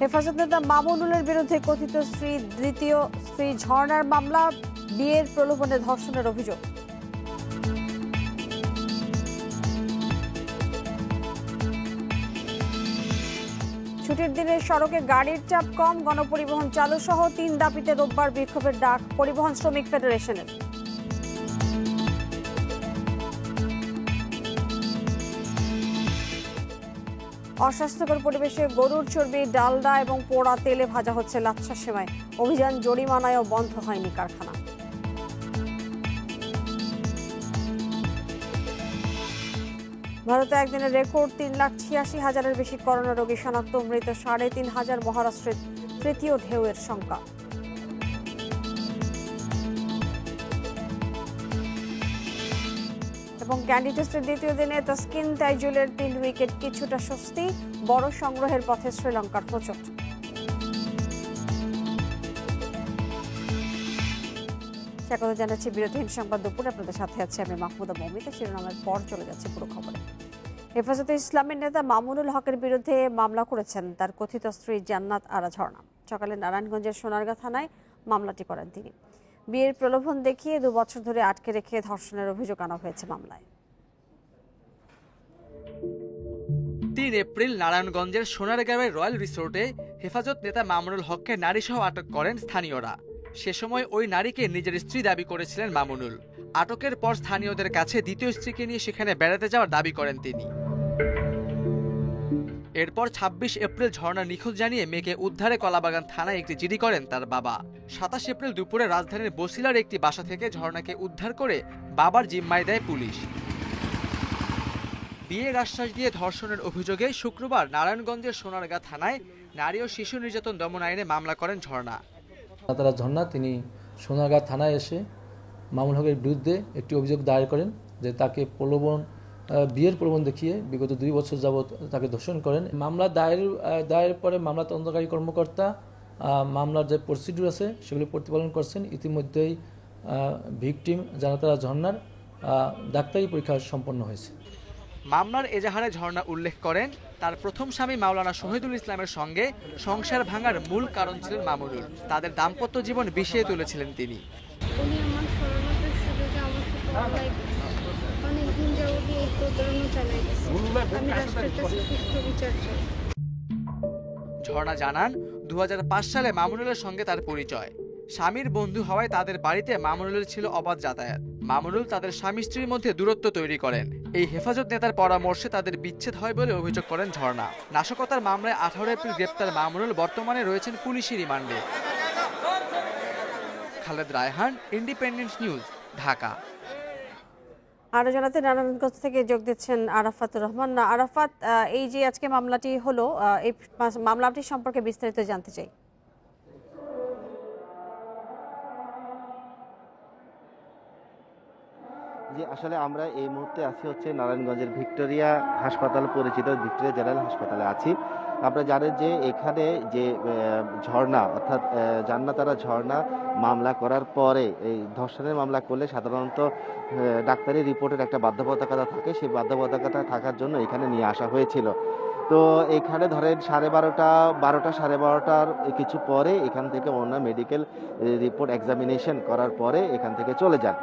হেফাজত নেতা মামুনুলের বিরুদ্ধে কথিত দ্বিতীয় স্ত্রী ঝর্ণার মামলা, বিয়ের প্রলোভনে ধর্ষণের অভিযোগ। ছুটির দিনে সড়কে গাড়ির চাপ কম, গণপরিবহন চালু সহ 3 দাবিতে রোববার বিক্ষোভের ডাক পরিবহন শ্রমিক ফেডারেশনের। অস্বাস্থ্যকর পরিবেশে গরুর চর্বি, ডালডা এবং পোড়া তেলে ভাজা হচ্ছে লাচ্ছা সেমাই। অভিযান জরিমানায়ও বন্ধ হয়নি কারখানা। ভারতে একদিনে রেকর্ড 3,86,000-এর বেশি করোনা রোগী শনাক্ত, মৃত 3,500। মহারাষ্ট্রের তৃতীয় ঢেউয়ের শঙ্কা। এবং ক্যান্ডি টেস্টের দ্বিতীয় দিনে তাসকিন তাইজুলের 3 উইকেট, কিছুটা স্বস্তি। বড় সংগ্রহের পথে শ্রীলঙ্কার হোঁচট। স্বাগত জানাচ্ছি বিরোধীহীন সংবাদ দুপুরে, আপনাদের সাথে আছে আমি মাহমুদা মৌমিতা। শিরোনামের পর চলে যাচ্ছে পুরো খবরে। হেফাজতে ইসলামের নেতা মামুনুল হকের বিরুদ্ধে মামলা করেছেন তার কথিত স্ত্রী জান্নাত আরা ঝর্ণা। সকালে নারায়ণগঞ্জের সোনারগাঁ থানায় মামলাটি করেন তিনি। বিয়ের প্রলোভন দেখিয়ে 2 বছর ধরে আটকে রেখে ধর্ষণের অভিযোগ আনা হয়েছে মামলায়। 3 এপ্রিল নারায়ণগঞ্জের সোনারগাঁওয়ের রয়্যাল রিসোর্টে হেফাজত নেতা মামুনুল হককে নারীসহ আটক করেন স্থানীয়রা। সে সময় ওই নারীকে নিজের স্ত্রী দাবি করেছিলেন মামুনুল। আটকের পর স্থানীয়দের কাছে দ্বিতীয় স্ত্রীকে নিয়ে সেখানে বেড়াতে যাওয়ার দাবি করেন তিনি। এরপর 26 এপ্রিল ঝর্ণা নিখোঁজ জানিয়ে মেয়েকে উদ্ধারে কলাবাগান থানায় একটি জিডি করেন তার বাবা। 27 এপ্রিল দুপুরে রাজধানীর বসিলার একটি বাসা থেকে ঝর্ণাকে উদ্ধার করে বাবার জিম্মায় দেয় পুলিশ। বিয়ের আশ্বাস দিয়ে ধর্ষণের অভিযোগে শুক্রবার নারায়ণগঞ্জের সোনারগাঁ থানায় নারী ও শিশু নির্যাতন দমন আইনে মামলা করেন ঝর্ণা। ঝর্ণা তিনি সোনারগাঁ থানায় এসে মামুনুল হকের বিরুদ্ধে একটি অভিযোগ দায়ের করেন যে তাকে বিয়ের প্রলোভন দেখিয়ে বিগত 2 বছর যাবৎ তাকে ধর্ষণ করেন। মামলা দায়ের পরে মামলা তদন্তকারী কর্মকর্তা মামলার যে প্রসিডিউর আছে সেগুলি প্রতিপালন করছেন। ইতিমধ্যেই ভিকটিম জান্নাত আরা ঝর্ণার ডাক্তারি পরীক্ষা সম্পন্ন হয়েছে। মামলার এজাহারে ঝর্ণা উল্লেখ করেন তার প্রথম স্বামী মাওলানা শহীদুল ইসলামের সঙ্গে সংসার ভাঙার মূল কারণ ছিলেন মামুনুল। তাদের দাম্পত্য জীবন বিষিয়ে তুলেছিলেন তিনি। ঝর্ণা জানান 2005 সালে মামুনুলের সঙ্গে তার পরিচয়। স্বামীর বন্ধু হওয়ায় তাদের বাড়িতে মামুনুলের ছিল অবাধ যাতায়াত। মামুনুল তাদের স্বামী স্ত্রীর মধ্যে দূরত্ব তৈরি করেন। এই হেফাজত নেতার পরামর্শে তাদের বিচ্ছেদ হয় বলে অভিযোগ করেন ঝর্ণা। নাশকতার মামলায় 18 এপ্রিল গ্রেপ্তার মামুনুল বর্তমানে রয়েছেন পুলিশি রিমান্ডে। Khaled Raihan, independent news, Dhaka. আরো জানাতে নারায়ণগঞ্জ থেকে যোগ দিচ্ছেন আরাফাতুর রহমান। আরাফাত, এই যে আজকে মামলাটি হলো, এই মামলাটি সম্পর্কে বিস্তারিত জানতে চাই। জি, আসলে আমরা এই মুহূর্তে আছি হচ্ছে নারায়ণগঞ্জের ভিক্টোরিয়া হাসপাতাল, পরিচিত ভিক্টোরিয়া জেনারেল হাসপাতালে আছি। আপনারা জানেন যে এখানে যে ঝর্ণা অর্থাৎ জান্নাত আরা ঝর্ণা মামলা করার পরে, এই ধর্ষণের মামলা করলে সাধারণত ডাক্তারি রিপোর্টের একটা বাধ্যবাধকতা থাকে, সেই বাধ্যবাধকতা থাকার জন্য এখানে নিয়ে আসা হয়েছিল। তো এখানে ধরেন 12:30 সাড়ে 12টার কিছু পরে এখান থেকে ওনার মেডিকেল রিপোর্ট এক্সামিনেশন করার পরে এখান থেকে চলে যান।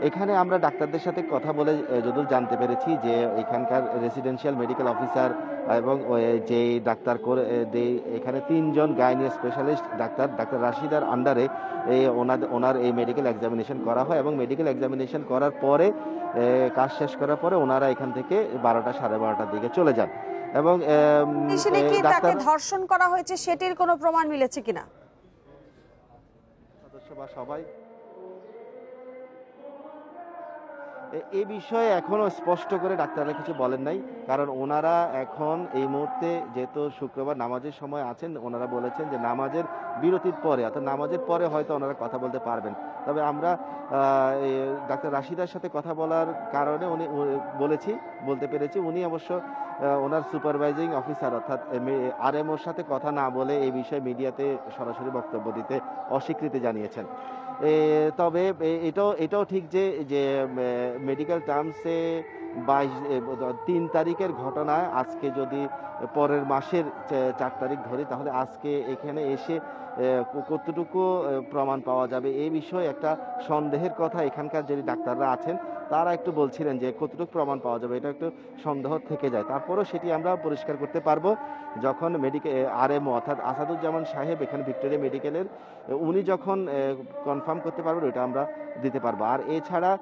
এখানে আমরা ডাক্তারদের সাথে কথা বলে যতদূর জানতে পেরেছি যে এখানকার রেসিডেন্সিয়াল মেডিকেল অফিসার এবং যে ডাক্তার এখানে 3 জন গাইনি স্পেশালিস্ট ডাক্তার রাশিদার আন্ডারে ওনার এই মেডিকেল এক্সামিনেশন করা হয় এবং মেডিকেল এক্সামিনেশন করার পরে কাজ শেষ করার পরে ওনারা এখান থেকে 12টা সাড়ে 12টার দিকে চলে যান। এবং তাকে ধর্ষণ করা হয়েছে সেটির কোনো প্রমাণ মিলেছে কিনা? সদস্য বা সবাই এই বিষয়ে এখনো স্পষ্ট করে ডাক্তাররা কিছু বলেন নাই, কারণ ওনারা এখন এই মুহূর্তে যেহেতু শুক্রবার নামাজের সময় আছেন, ওনারা বলেছেন যে নামাজের বিরতির পরে অর্থাৎ নামাজের পরে হয়তো ওনারা কথা বলতে পারবেন। তবে আমরা ডাক্তার রাশিদার সাথে কথা বলার কারণে বলতে পেরেছি উনি অবশ্য ওনার সুপারভাইজিং অফিসার অর্থাৎ আরএমওর সাথে কথা না বলে এই বিষয়ে মিডিয়াতে সরাসরি বক্তব্য দিতে অস্বীকৃতি জানিয়েছেন। তবে এটাও ঠিক যে মেডিকেল টার্মসে 3 তারিখের ঘটনা আজকে যদি পরের মাসের 4 তারিখ ধরি, তাহলে আজকে এখানে এসে কতটুকু প্রমাণ পাওয়া যাবে এই বিষয়ে একটা সন্দেহের কথা এখানকার যে ডাক্তাররা আছেন তারা একটু বলছিলেন যে কতটুকু প্রমাণ পাওয়া যাবে, এটা একটু সন্দেহ থেকে যায়। তারপরেও সেটি আমরা পরিষ্কার করতে পারবো যখন আরএমও অর্থাৎ আসাদুজ্জামান সাহেব এখানে ভিক্টোরিয়া মেডিকেলের উনি যখন কনফার্ম করতে পারবেন, ওটা আমরা দিতে পারবো। আর এছাড়া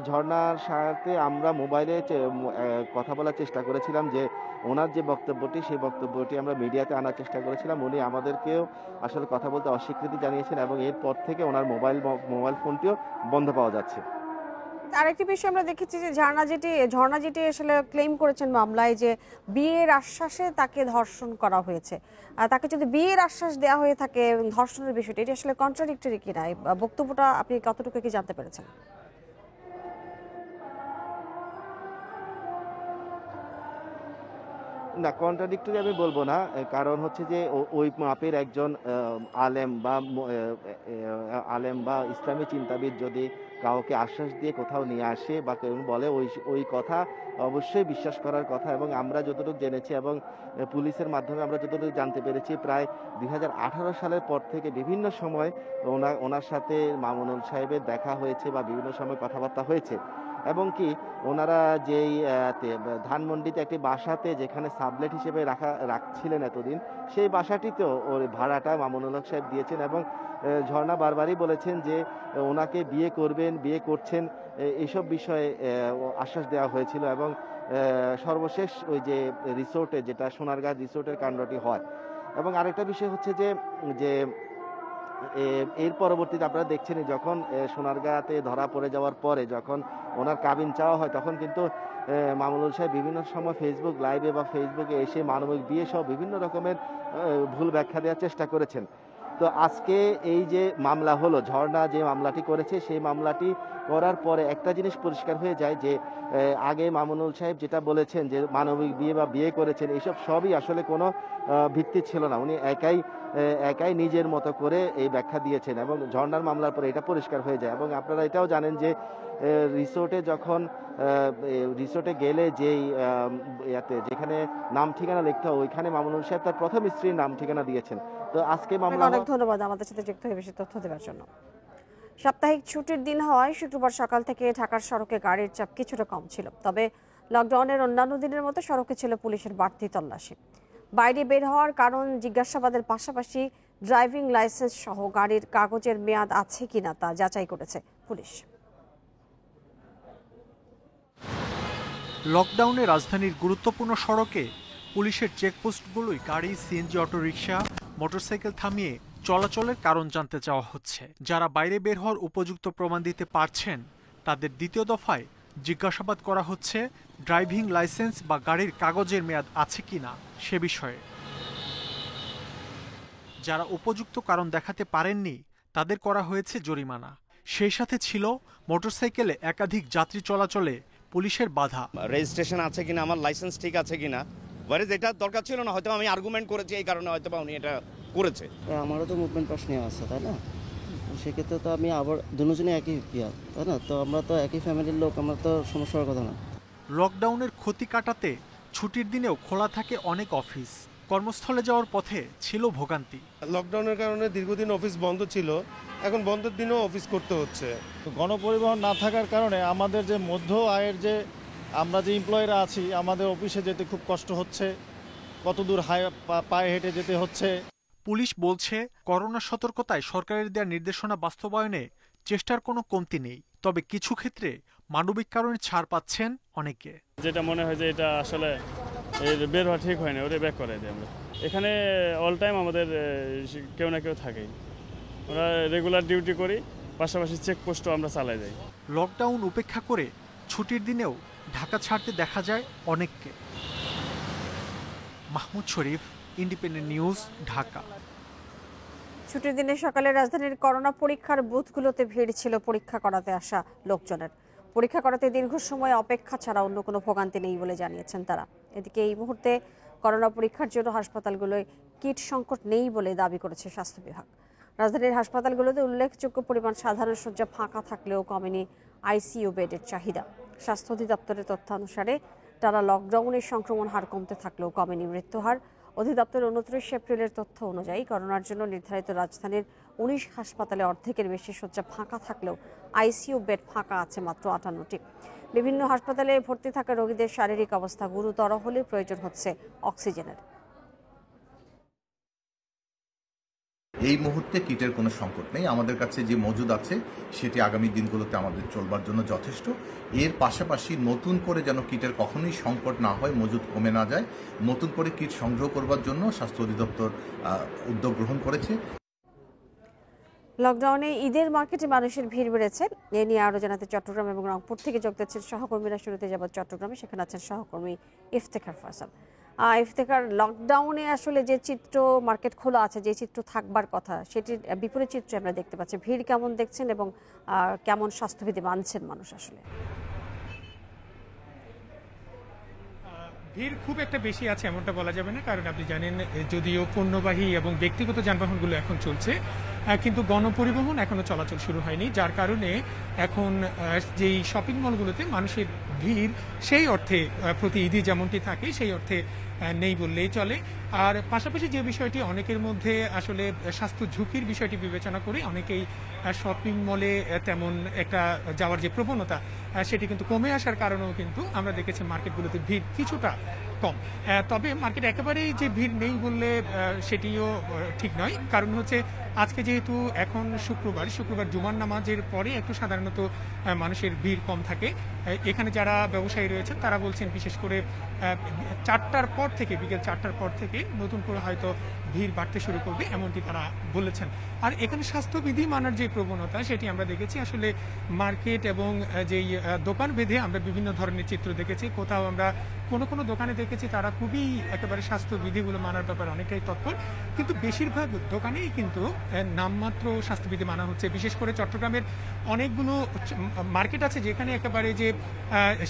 ঝর্ণার সাথে আমরা মোবাইলে কথা বলার চেষ্টা করেছিলাম, যে ওনার যে বক্তব্যটি সেই বক্তব্যটি আমরা মিডিয়াতে আনার চেষ্টা করেছিলাম। উনি আমাদেরকেও আসলে কথা বলতে অস্বীকৃতি জানিয়েছেন এবং এরপর থেকে ওনার মোবাইল ফোনটিও বন্ধ পাওয়া যাচ্ছে। আরেকটি বিষয় আমরা দেখেছি যে ঝর্ণা যেটি আসলে ক্লেম করেছেন মামলায় যে বিয়ের আশ্বাসে তাকে ধর্ষণ করা হয়েছে। তাকে যদি বিয়ের আশ্বাস দেওয়া হয়ে থাকে এবং ধর্ষণের বিষয়টি, এটি আসলে কন্ট্রাডিক্টরি কিনা, এই বক্তব্যটা আপনি কতটুকু কি জানতে পেরেছেন? না, কন্ট্রাডিক্টরি আমি বলবো না, কারণ হচ্ছে যে ওই মাপের একজন আলেম বা ইসলামী চিন্তাবিদ যদি কাউকে আশ্বাস দিয়ে কোথাও নিয়ে আসে বা কেউ বলে, ওই কথা অবশ্যই বিশ্বাস করার কথা। এবং আমরা যতটুকু জেনেছি এবং পুলিশের মাধ্যমে আমরা যতটুকু জানতে পেরেছি, প্রায় 2018 সালের পর থেকে বিভিন্ন সময় ওনার সাথে মামুনুল সাহেবের দেখা হয়েছে বা বিভিন্ন সময় কথাবার্তা হয়েছে। এবং কি ওনারা যেই ধানমন্ডিতে একটি বাসাতে যেখানে সাবলেট হিসেবে রাখছিলেন এতদিন, সেই বাসাটিতেও ওর ভাড়াটা মামুনুল হক সাহেব দিয়েছেন। এবং ঝর্ণা বারবারই বলেছেন যে ওনাকে বিয়ে করবেন, বিয়ে করছেন, এইসব বিষয়ে আশ্বাস দেওয়া হয়েছিল। এবং সর্বশেষ ওই যে রিসোর্টে, যেটা সোনারগাঁ রিসোর্টের কাণ্ডটি হয়। এবং আরেকটা বিষয় হচ্ছে যে এর পরবর্তীতে আপনারা দেখছেন যখন সোনারগাঁতে ধরা পড়ে যাওয়ার পরে যখন ওনার কাবিন চাওয়া হয়, তখন কিন্তু মামুনুল সাহেব বিভিন্ন সময় ফেসবুক লাইভে বা ফেসবুকে এসে মানবিক বিয়ে সহ বিভিন্ন রকমের ভুল ব্যাখ্যা দেওয়ার চেষ্টা করেছেন। তো আজকে এই যে মামলা হলো, ঝর্ণা যে মামলাটি করেছে, সেই মামলাটি করার পরে একটা জিনিস পরিষ্কার হয়ে যায় যে আগে মামুনুল সাহেব যেটা বলেছেন যে মানবিক বিয়ে বা বিয়ে করেছেন, এইসব সবই আসলে কোনো ভিত্তি ছিল না। উনি একাই নিজের মতো করে এই ব্যাখ্যা দিয়েছেন এবং ঝর্ণার মামলার পরে এটা পরিষ্কার হয়ে যায়। এবং আপনারা এটাও জানেন যে রিসোর্টে গেলে যেখানে নাম ঠিকানা লিখতে হয়, ওইখানে মামুনুল সাহেব তার প্রথম স্ত্রীর নাম ঠিকানা দিয়েছেন। তো আজকে মামলা, অনেক ধন্যবাদ আমাদের সাথে যুক্ত হয়ে বেশি তথ্য দেওয়ার জন্য। সাপ্তাহিক ছুটির দিন হওয়ায় শুক্রবার সকাল থেকে ঢাকার সড়কে গাড়ির চাপ কিছুটা কম ছিল। তবে লকডাউনের অন্যান্য দিনের মতো সড়কে ছিল পুলিশের বাড়তি তল্লাশি। বাইরে বের হওয়ার কারণ জিজ্ঞাসাবাদের পাশাপাশি ড্রাইভিং লাইসেন্স সহ গাড়ির কাগজের মেয়াদ আছে কিনা তা যাচাই করেছে পুলিশ। লকডাউনে রাজধানীর গুরুত্বপূর্ণ সড়কে পুলিশের চেকপোস্টগুলোই গাড়ি, সিএনজি, অটোরিকশা, মোটরসাইকেল থামিয়ে চলাচলের কারণ জানতে চাওয়া হচ্ছে। যারা বাইরে বের হওয়ার উপযুক্ত প্রমাণ দিতে পারছেন তাদের দ্বিতীয় দফায় জিজ্ঞাসাবাদ করা হচ্ছে ড্রাইভিং লাইসেন্স বা গাড়ির কাগজের মেয়াদ আছে কিনা সে বিষয়ে। যারা উপযুক্ত কারণ দেখাতে পারেননি তাদের করা হয়েছে জরিমানা। সেই সাথে ছিল মোটরসাইকেলে একাধিক যাত্রী চলাচলে পুলিশের বাধা। রেজিস্ট্রেশন আছে কিনা, আমার লাইসেন্স ঠিক আছে কিনা, এটা দরকার ছিল না, হয়তো আমি আর্গুমেন্ট করেছি এই কারণে হয়তো উনি এটা করেছে। আমারও তো মুভমেন্ট পাস নেওয়া আছে, তাই না? সেক্ষেত্রে তো আমি আবার দুজনে একই পিয়া, তাই না? তো আমরা তো একই ফ্যামিলির লোক, আমার তো সমস্যা হওয়ার কথা না। লকডাউনের ক্ষতি কাটাতে ছুটির দিনেও খোলা থাকে অনেক অফিস। কর্মস্থলে যাওয়ার পথে ছিল ভোগান্তি। লকডাউনের কারণে দীর্ঘদিন অফিস বন্ধ ছিল, এখন বন্ধের দিনেও অফিস করতে হচ্ছে। গণপরিবহন না থাকার কারণে আমাদের যে মধ্য আয়ের যে আমরা যে এমপ্লয়িরা আছি, আমাদের অফিসে যেতে খুব কষ্ট হচ্ছে, কতদূর পায়ে হেঁটে যেতে হচ্ছে। পুলিশ বলছে করোনা সতর্কতায় সরকারের দেওয়া নির্দেশনা বাস্তবায়নে চেষ্টার কোনো কমতি নেই। তবে কিছু ক্ষেত্রে মানবিক কারণে ছাড় পাচ্ছেন অনেকে। যেটা মনে হয় যে এটা আসলে বের হওয়া ঠিক হয়নি, ওটা ব্যাক করে দিই আমরা। এখানে অল টাইম আমাদের কেউ না কেউ থাকেই, আমরা রেগুলার ডিউটি করি, পাশাপাশি চেকপোস্টও আমরা চালাই যাই। লকডাউন উপেক্ষা করে ছুটির দিনেও ঢাকা ছাড়তে দেখা যায় অনেককে। মাহমুদ শরীফ, ইন্ডিপেন্ডেন্ট নিউজ, ঢাকা। ছুটির দিনে সকালে রাজধানীর করোনা পরীক্ষার বুথগুলোতে ভিড় ছিল পরীক্ষা করাতে আসা লোকজনের। পরীক্ষা করাতে দীর্ঘ সময় অপেক্ষা ছাড়া অন্য কোনো ভোগান্তি নেই বলে জানিয়েছেন তারা। এদিকে এই মুহূর্তে করোনা পরীক্ষার জন্য হাসপাতালগুলোয় কিট সংকট নেই বলে দাবি করেছে স্বাস্থ্য বিভাগ। রাজধানীর হাসপাতালগুলোতে উল্লেখযোগ্য পরিমাণ সাধারণ শয্যা ফাঁকা থাকলেও কমেনি আইসিইউ বেডের চাহিদা। স্বাস্থ্য অধিদপ্তরের তথ্যানুসারে টানা লকডাউনের সংক্রমণ হার কমতে থাকলেও কমেনি মৃত্যু হার। অধিদপ্তরের 29 এপ্রিলের তথ্য অনুযায়ী করোনার জন্য নির্ধারিত রাজধানীর 19 হাসপাতালে অর্ধেকের বেশি শয্যা ফাঁকা থাকলেও আইসিইউ বেড ফাঁকা আছে মাত্র 58টি। বিভিন্ন হাসপাতালে ভর্তি থাকা রোগীদের শারীরিক অবস্থা গুরুতর হলে প্রয়োজন হচ্ছে অক্সিজেনের। এই মুহূর্তে কিটের কোনো সংকট নেই, আমাদের কাছে যে মজুদ আছে সেটি আগামী দিনগুলোতে আমাদের চলবার জন্য যথেষ্ট। এর পাশাপাশি নতুন করে যেন কিটের কখনোই সংকট না হয়, মজুদ কমে না যায়, নতুন করে কিট সংগ্রহ করবার জন্য স্বাস্থ্য অধিদপ্তর উদ্যোগ গ্রহণ করেছে। লকডাউনে ঈদের মার্কেটে মানুষের ভিড় বেড়েছে। এ নিয়ে আরো জানাতে চট্টগ্রাম এবং রংপুর থেকে যোগ দিচ্ছেন সহকর্মীরা। শুরুতে যাব চট্টগ্রামে, সেখানে আছেন সহকর্মী ইফতেখার ফয়সাল। ইফতেখার, লকডাউনে আসলে যে চিত্র মার্কেট খোলা আছে, যে চিত্র থাকবার কথা, সেটির বিপরীত চিত্র আমরা দেখতে পাচ্ছি। ভিড় কেমন দেখছেন এবং কেমন স্বাস্থ্যবিধি মানছেন মানুষ? আসলে ভিড় খুব একটা বেশি আছে এমনটা বলা যাবে না, কারণ আপনি জানেন যদিও পণ্যবাহী এবং ব্যক্তিগত যানবাহনগুলো এখন চলছে, কিন্তু গণপরিবহন এখনো চলাচল শুরু হয়নি, যার কারণে এখন যেই শপিং মলগুলোতে মানুষের ভিড় সেই অর্থে প্রতি ঈদে যেমনটি থাকে সেই অর্থে নেই বললেই চলে। আর পাশাপাশি যে বিষয়টি অনেকের মধ্যে আসলে স্বাস্থ্য ঝুঁকির বিষয়টি বিবেচনা করে অনেকেই শপিং মলে তেমন একটা যাওয়ার যে প্রবণতা সেটি কিন্তু কমে আসার কারণেও কিন্তু আমরা দেখেছি মার্কেটগুলোতে ভিড় কিছুটা কম। তবে মার্কেট একেবারেই যে ভিড় নেই বললে সেটিও ঠিক নয়, কারণ হচ্ছে আজকে যেহেতু এখন শুক্রবার জুমার নামাজের পরে একটু সাধারণত মানুষের ভিড় কম থাকে। এখানে যারা ব্যবসায়ী রয়েছেন তারা বলছেন বিশেষ করে 4টার পর থেকে, বিকেল 4টার পর থেকে নতুন করে হয়তো ভিড় বাড়তে শুরু করবে, এমনটি তারা বলেছেন। আর এখানে স্বাস্থ্যবিধি মানার যে প্রবণতা সেটি আমরা দেখেছি আসলে মার্কেট এবং যেই দোকান বেঁধে আমরা বিভিন্ন ধরনের চিত্র দেখেছি। কোথাও আমরা কোনো দোকানে দেখেছি তারা খুবই একেবারে স্বাস্থ্যবিধিগুলো মানার ব্যাপারে অনেকটাই তৎপর, কিন্তু বেশিরভাগ দোকানেই কিন্তু নামমাত্র স্বাস্থ্যবিধি মানা হচ্ছে। বিশেষ করে চট্টগ্রামের অনেকগুলো মার্কেট আছে যেখানে একেবারে যে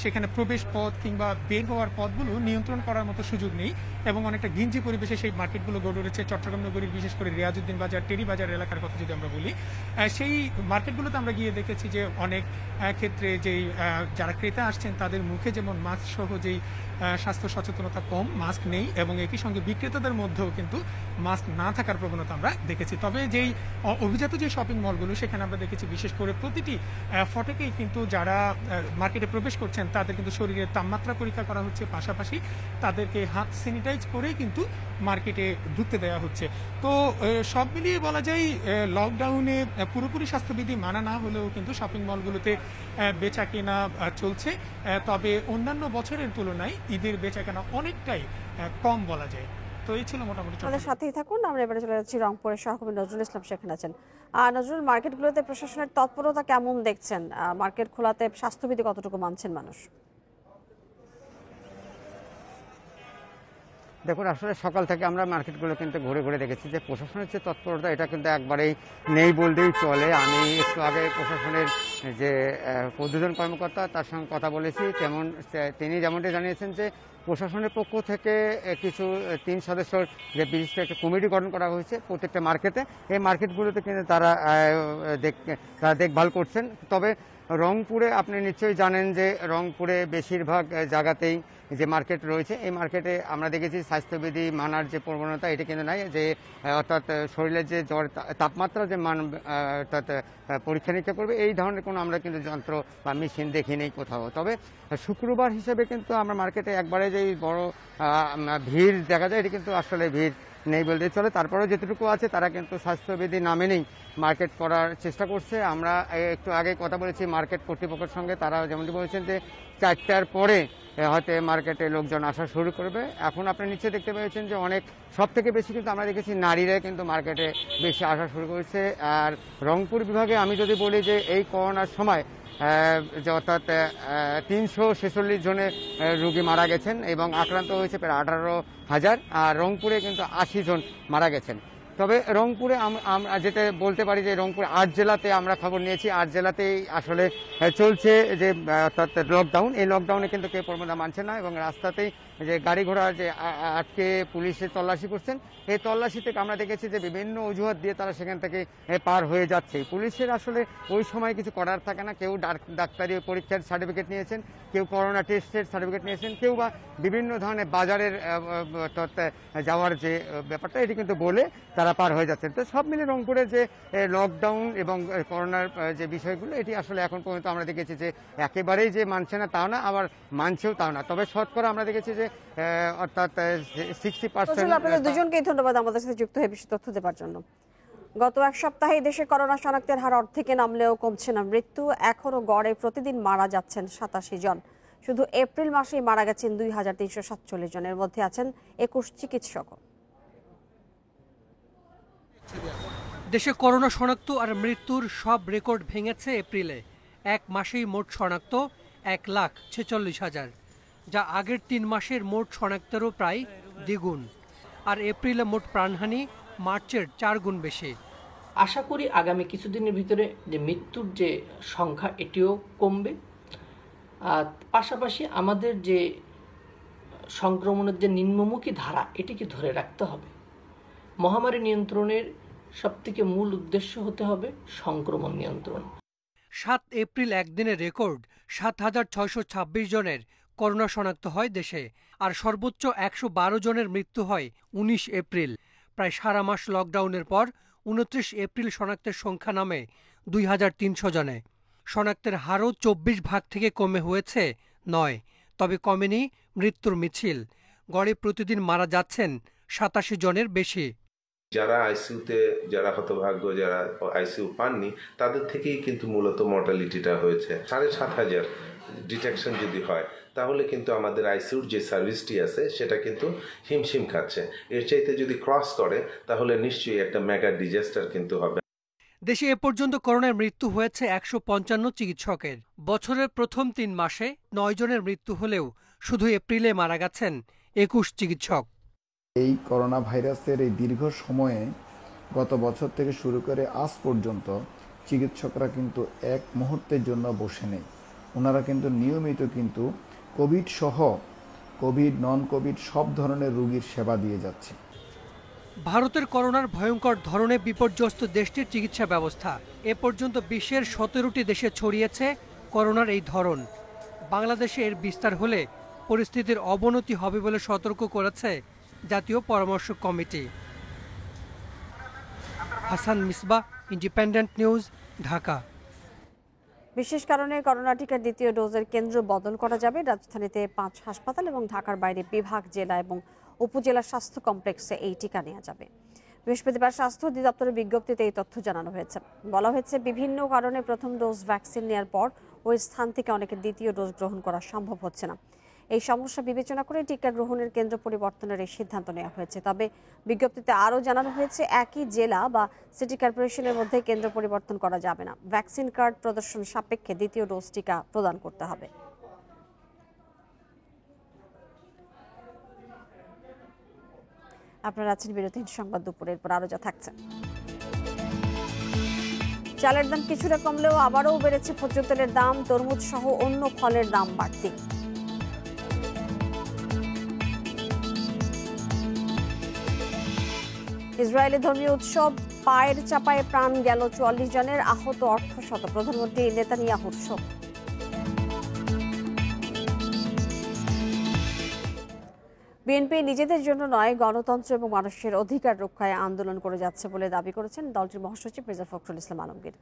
সেখানে প্রবেশ পথ কিংবা বের হওয়ার পথগুলো নিয়ন্ত্রণ করার মতো সুযোগ নেই এবং অনেকটা ঘিঞ্জি পরিবেশে সেই মার্কেটগুলো গড়ে উঠেছে। চট্টগ্রাম নগরীর বিশেষ করে রিয়াজউদ্দিন বাজার, টেরি বাজার এলাকার কথা যদি আমরা বলি, সেই মার্কেটগুলোতে আমরা গিয়ে দেখেছি যে অনেক ক্ষেত্রে যেই যারা ক্রেতা আসছেন তাদের মুখে যেমন মাস্ক সহ যেই স্বাস্থ্য সচেতনতা কম, মাস্ক নেই, এবং একই সঙ্গে বিক্রেতাদের মধ্যেও কিন্তু মাস্ক না থাকার প্রবণতা আমরা দেখেছি। তবে যেই অভিজাত যে শপিং মলগুলো সেখানে আমরা দেখেছি বিশেষ করে প্রতিটি ফটকেই কিন্তু যারা মার্কেটে প্রবেশ করছেন তাদের কিন্তু শরীরের তাপমাত্রা পরীক্ষা করা হচ্ছে, পাশাপাশি তাদেরকে হাত স্যানিটাইজ করেই কিন্তু মার্কেটে ঢুকতে দেওয়া হচ্ছে। তো সব মিলিয়ে বলা যায় লকডাউনে পুরোপুরি স্বাস্থ্যবিধি মানা না হলেও কিন্তু শপিং মলগুলোতে বেচা কেনা চলছে। তবে অন্যান্য বছরের তুলনায় ঈদের বেচা কেনা অনেকটাই কম বলা যায়। তো এই ছিল মোটামুটি। আমাদের সাথেই থাকুন, আমরা এবারে চলে যাচ্ছি রংপুরের সহকর্মী নজরুল ইসলাম, সেখানে আছেন। নজরুল, মার্কেটগুলোতে প্রশাসনের তৎপরতা কেমন দেখছেন? মার্কেট খোলাতে স্বাস্থ্যবিধি কতটুকু মানছেন মানুষ? দেখুন, আসলে সকাল থেকে আমরা মার্কেটগুলো কিন্তু ঘুরে ঘুরে দেখেছি যে প্রশাসনের যে তৎপরতা এটা কিন্তু একবারেই নেই বলতেই চলে। আমি একটু আগে প্রশাসনের যে উদ্বোধন কর্মকর্তা তার সঙ্গে কথা বলেছি, তিনি যেমনটি জানিয়েছেন যে প্রশাসনের পক্ষ থেকে কিছু 3 সদস্যর যে বিশিষ্ট একটা কমিটি গঠন করা হয়েছে প্রত্যেকটা মার্কেটে। এই মার্কেটগুলোতে কিন্তু তারা দেখভাল করছেন। তবে রংপুরে আপনি নিশ্চয়ই জানেন যে রংপুরে বেশিরভাগ জায়গাতেই যে মার্কেট রয়েছে এই মার্কেটে আমরা দেখেছি স্বাস্থ্যবিধি মানার যে প্রবণতা এটা কিন্তু নাই, যে অর্থাৎ শরীরের যে জ্বর তাপমাত্রা যে মান অর্থাৎ পরীক্ষা নিরীক্ষা করবে এই ধরনের কোনো আমরা কিন্তু যন্ত্র বা মেশিন দেখিনি কোথাও। তবে শুক্রবার হিসেবে কিন্তু আমরা মার্কেটে একবারে যেই বড় ভিড় দেখা যায় এটি কিন্তু আসলে ভিড় নেই বলতে চলে। তারপরেও যেটুকু আছে তারা কিন্তু স্বাস্থ্যবিধি না মেনেই মার্কেট করার চেষ্টা করছে। আমরা একটু আগে কথা বলেছি মার্কেট কর্তৃপক্ষের সঙ্গে, তারা যেমনটি বলেছেন যে 4টার পরে হয়তো মার্কেটে লোকজন আসা শুরু করবে। এখন আপনি নিচে দেখতে পেয়েছেন যে অনেক সব থেকে বেশি কিন্তু আমরা দেখেছি নারীরা কিন্তু মার্কেটে বেশি আসা শুরু করেছে। আর রংপুর বিভাগে আমি যদি বলি যে এই করোনার সময় যে অর্থাৎ 346 জনের রোগী মারা গেছেন এবং আক্রান্ত হয়েছে প্রায় 18,000, আর রংপুরে কিন্তু 80 জন মারা গেছেন। তবে রংপুরে আমরা যেটা বলতে পারি যে রংপুর 8 জেলাতে আমরা খবর নিয়েছি, 8 জেলাতেই আসলে চলছে যে অর্থাৎ লকডাউন। এই লকডাউনে কিন্তু কেউ প্রবণতা মানছে না এবং রাস্তাতেই যে গাড়ি ঘোড়া যে আটকে পুলিশে তল্লাশি করছেন, এই তল্লাশি থেকে আমরা দেখেছি যে বিভিন্ন অজুহাত দিয়ে তারা সেখান থেকে পার হয়ে যাচ্ছে। পুলিশের আসলে ওই সময় কিছু করার থাকে না। কেউ ডাক্তারি পরীক্ষার সার্টিফিকেট নিয়েছেন, কেউ করোনা টেস্টের সার্টিফিকেট নিয়েছেন, কেউ বা বিভিন্ন ধরনের বাজারের যাওয়ার যে ব্যাপারটা এটি কিন্তু বলে তারা পার হয়ে যাচ্ছেন। তো সব মিলে রংপুরের যে লকডাউন এবং করোনার যে বিষয়গুলো, এটি আসলে এখন পর্যন্ত আমরা দেখেছি যে একেবারেই যে মানছে না তাও না, আবার মানছেও তাও না। তবে শতকরা আমরা দেখেছি যে অর্থাৎ 60%। আপনাদের দুজনকেই ধন্যবাদ আমাদের সাথে যুক্ত হয়ে বেশি তথ্য দেওয়ার জন্য। গত এক সপ্তাহে দেশে করোনা শনাক্তের হার অর্ধেকে নামলেও কমছে না মৃত্যু। এখনো গড়ে প্রতিদিন মারা যাচ্ছেন 87 জন। শুধু এপ্রিল মাসেই মারা গেছেন 2347 জনের মধ্যে আছেন 21 চিকিৎসক। দেশে করোনা শনাক্ত আর মৃত্যুর সব রেকর্ড ভেঙেছে এপ্রিলে। এক মাসেই মোট শনাক্ত 1,46,000, যা আগের 3 মাসের মোট শনাক্তেরও প্রায় দ্বিগুণ। আর এপ্রিলে মোট প্রাণহানি মার্চের 4 গুণ বেশি। আশা করি আগামী কিছুদিনের ভিতরে যে মৃত্যুর যে সংখ্যা এটিও কমবে। আর পাশাপাশি আমাদের যে সংক্রমণের যে নিম্নমুখী ধারা এটিকে ধরে রাখতে হবে। মহামারী নিয়ন্ত্রণের সবথেকে মূল উদ্দেশ্য হতে হবে সংক্রমণ নিয়ন্ত্রণ। 7 এপ্রিল একদিনের রেকর্ড 7,626 জনের করোনা শনাক্ত হয় দেশে, আর সর্বোচ্চ 112 জনের মৃত্যু হয় 19 এপ্রিল। প্রায় সারা মাস লকডাউনের পর 29 এপ্রিল শনাক্তের সংখ্যা নামে 2,300 জনে। শনাক্তের হারও 24 ভাগ থেকে কমে হয়েছে 9। তবে কমেনি মৃত্যুর মিছিল। গড়ে প্রতিদিন মারা যাচ্ছেন 87 জনের বেশি। যারা আইসিইউতে, যারা হতভাগ্য, যারা আইসিইউ পাননি, তাদের থেকেই কিন্তু মূলত মর্টালিটিটা হয়েছে। 7,500 ডিটেকশন যদি হয় তাহলে কিন্তু আমাদের আইসিইউর যে সার্ভিসটি আছে সেটা কিন্তু হিমশিম খাচ্ছে। এর চাইতে যদি ক্রস করে তাহলে নিশ্চয়ই একটা মেগা ডিজাস্টার কিন্তু হবে। দেশে এ পর্যন্ত করোনায় মৃত্যু হয়েছে 155 চিকিৎসকের। বছরের প্রথম 3 মাসে 9 জনের মৃত্যু হলেও শুধু এপ্রিলে মারা গেছেন 21 চিকিৎসক। এই করোনা ভাইরাসের এই দীর্ঘ সময়ে গত বছর থেকে শুরু করে আজ পর্যন্ত চিকিৎসকরা কিন্তু এক মুহূর্তের জন্য বসে নেই। ওনারা কিন্তু নিয়মিত কিন্তু কোভিড সহ কোভিড, নন কোভিড সব ধরনের রোগীর সেবা দিয়ে যাচ্ছে। ভারতের করোনার ভয়ঙ্কর ধরনে বিপর্যস্ত দেশটির চিকিৎসা ব্যবস্থা। এ পর্যন্ত বিশ্বের 17টি দেশে ছড়িয়েছে করোনার এই ধরন। বাংলাদেশে এর বিস্তার হলে পরিস্থিতির অবনতি হবে বলে সতর্ক করেছে জাতীয় পরামর্শ committee. Hasan Misbah, independent news, Dhaka. বিশেষ কারণে করোনা টিকার দ্বিতীয় ডোজের কেন্দ্র বদল করা যাবে। রাজধানীতে 5 হাসপাতাল এবং ঢাকার বাইরে বিভাগ, জেলা এবং উপজেলা স্বাস্থ্য কমপ্লেক্সে এই টিকা নেওয়া যাবে। বৃহস্পতিবার স্বাস্থ্য অধিদপ্তরের বিজ্ঞপ্তিতে এই তথ্য জানানো হয়েছে। বলা হয়েছে, বিভিন্ন কারণে প্রথম ডোজ ভ্যাকসিন নেওয়ার পর ওই স্থান থেকে অনেকের দ্বিতীয় ডোজ গ্রহণ করা সম্ভব হচ্ছে না। এই সমস্যা বিবেচনা করে টিকা গ্রহণের কেন্দ্র পরিবর্তনের এই সিদ্ধান্ত নেওয়া হয়েছে। তবে বিজ্ঞপ্তিতে আরও জানানো হয়েছে, একই জেলা বা সিটি কর্পোরেশনের মধ্যে কেন্দ্র পরিবর্তন করা যাবে না। ভ্যাকসিন কার্ড প্রদর্শন সাপেক্ষে দ্বিতীয় ডোজ টিকা প্রদান করতে হবে। আপনারা আছেন বিরতিহীন সংবাদ দুপুরের পর আরো যা থাকছে। চালের দাম কিছুটা কমলেও আবারও বেড়েছে ভোজ্য তেলের দাম। তরমুজ সহ অন্য ফলের দাম বাড়তি। ইসরায়েলে ধর্মীয় উৎসব পায়ের চাপায় প্রাণ গেল 44 জনের, আহত অর্ধশত। প্রধানমন্ত্রী নেতানিয়াহুর শোক। বিএনপি নিজেদের জন্য নয়, গণতন্ত্র এবং মানুষের অধিকার রক্ষায় আন্দোলন করে যাচ্ছে বলে দাবি করেছেন দলটির মহাসচিব মির্জা ফখরুল ইসলাম আলমগীর।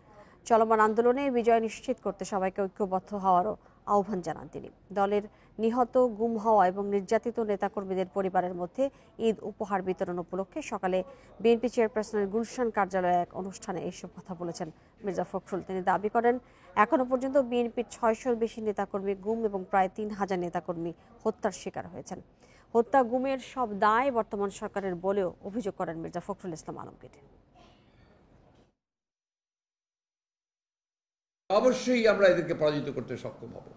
চলমান আন্দোলনে বিজয় নিশ্চিত করতে সবাইকে ঐক্যবদ্ধ হওয়ারও আহ্বান জানান তিনি। দলের নিহত, গুম হওয়া এবং নির্যাতিত নেতাকর্মীদের পরিবারের মধ্যে ঈদ উপহার বিতরণ উপলক্ষে সকালে বিএনপি চেয়ারপারসনের গুলশান কার্যালয়ে এক অনুষ্ঠানে এইসব কথা বলেছেন মির্জা ফখরুল। তিনি দাবি করেন, এখনো পর্যন্ত বিএনপির 600-র বেশি নেতাকর্মী গুম এবং প্রায় 3000 নেতাকর্মী হত্যার শিকার হয়েছেন। হত্যা, গুমের সব দায় বর্তমান সরকারের বলেও অভিযোগ করেন মির্জা ফখরুল ইসলাম আলমগীর। অবশ্যই আমরা এদেরকে পরাজিত করতে সক্ষম হব।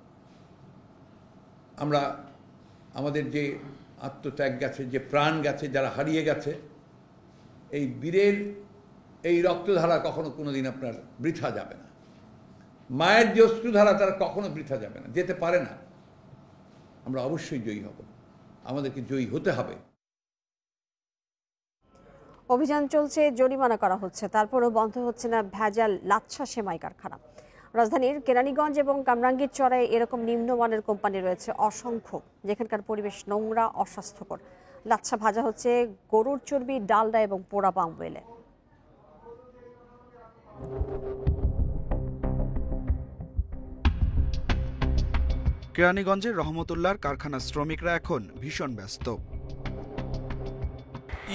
আমরা আমাদের যে আত্মত্যাগ গেছে, যে প্রাণ গেছে, যারা হারিয়ে গেছে, এই বীরের এই রক্তধারা কখনো কোনোদিন আপনার বৃথা যাবে না। মায়ের যে অশ্রুধারা তারা কখনো বৃথা যাবে না, যেতে পারে না। আমরা অবশ্যই জয়ী হব। আমাদেরকে জয়ী হতে হবে। অভিযান চলছে, জরিমানা করা হচ্ছে, তারপরও বন্ধ হচ্ছে না ভেজাল লাচ্ছা সেমাই কারখানা। রাজধানীর কেরানীগঞ্জ এবং কামরাঙ্গীর চড়ায় এরকম নিম্নমানের কোম্পানি রয়েছে অসংখ্য, যেখানকার পরিবেশ নোংরা, অস্বাস্থ্যকর। লাচ্ছা ভাজা হচ্ছে গরুর চর্বি, ডালডা এবং পোড়া পাম অয়েলে। কেরানীগঞ্জের রহমতুল্লাহর কারখানার শ্রমিকরা এখন ভীষণ ব্যস্ত।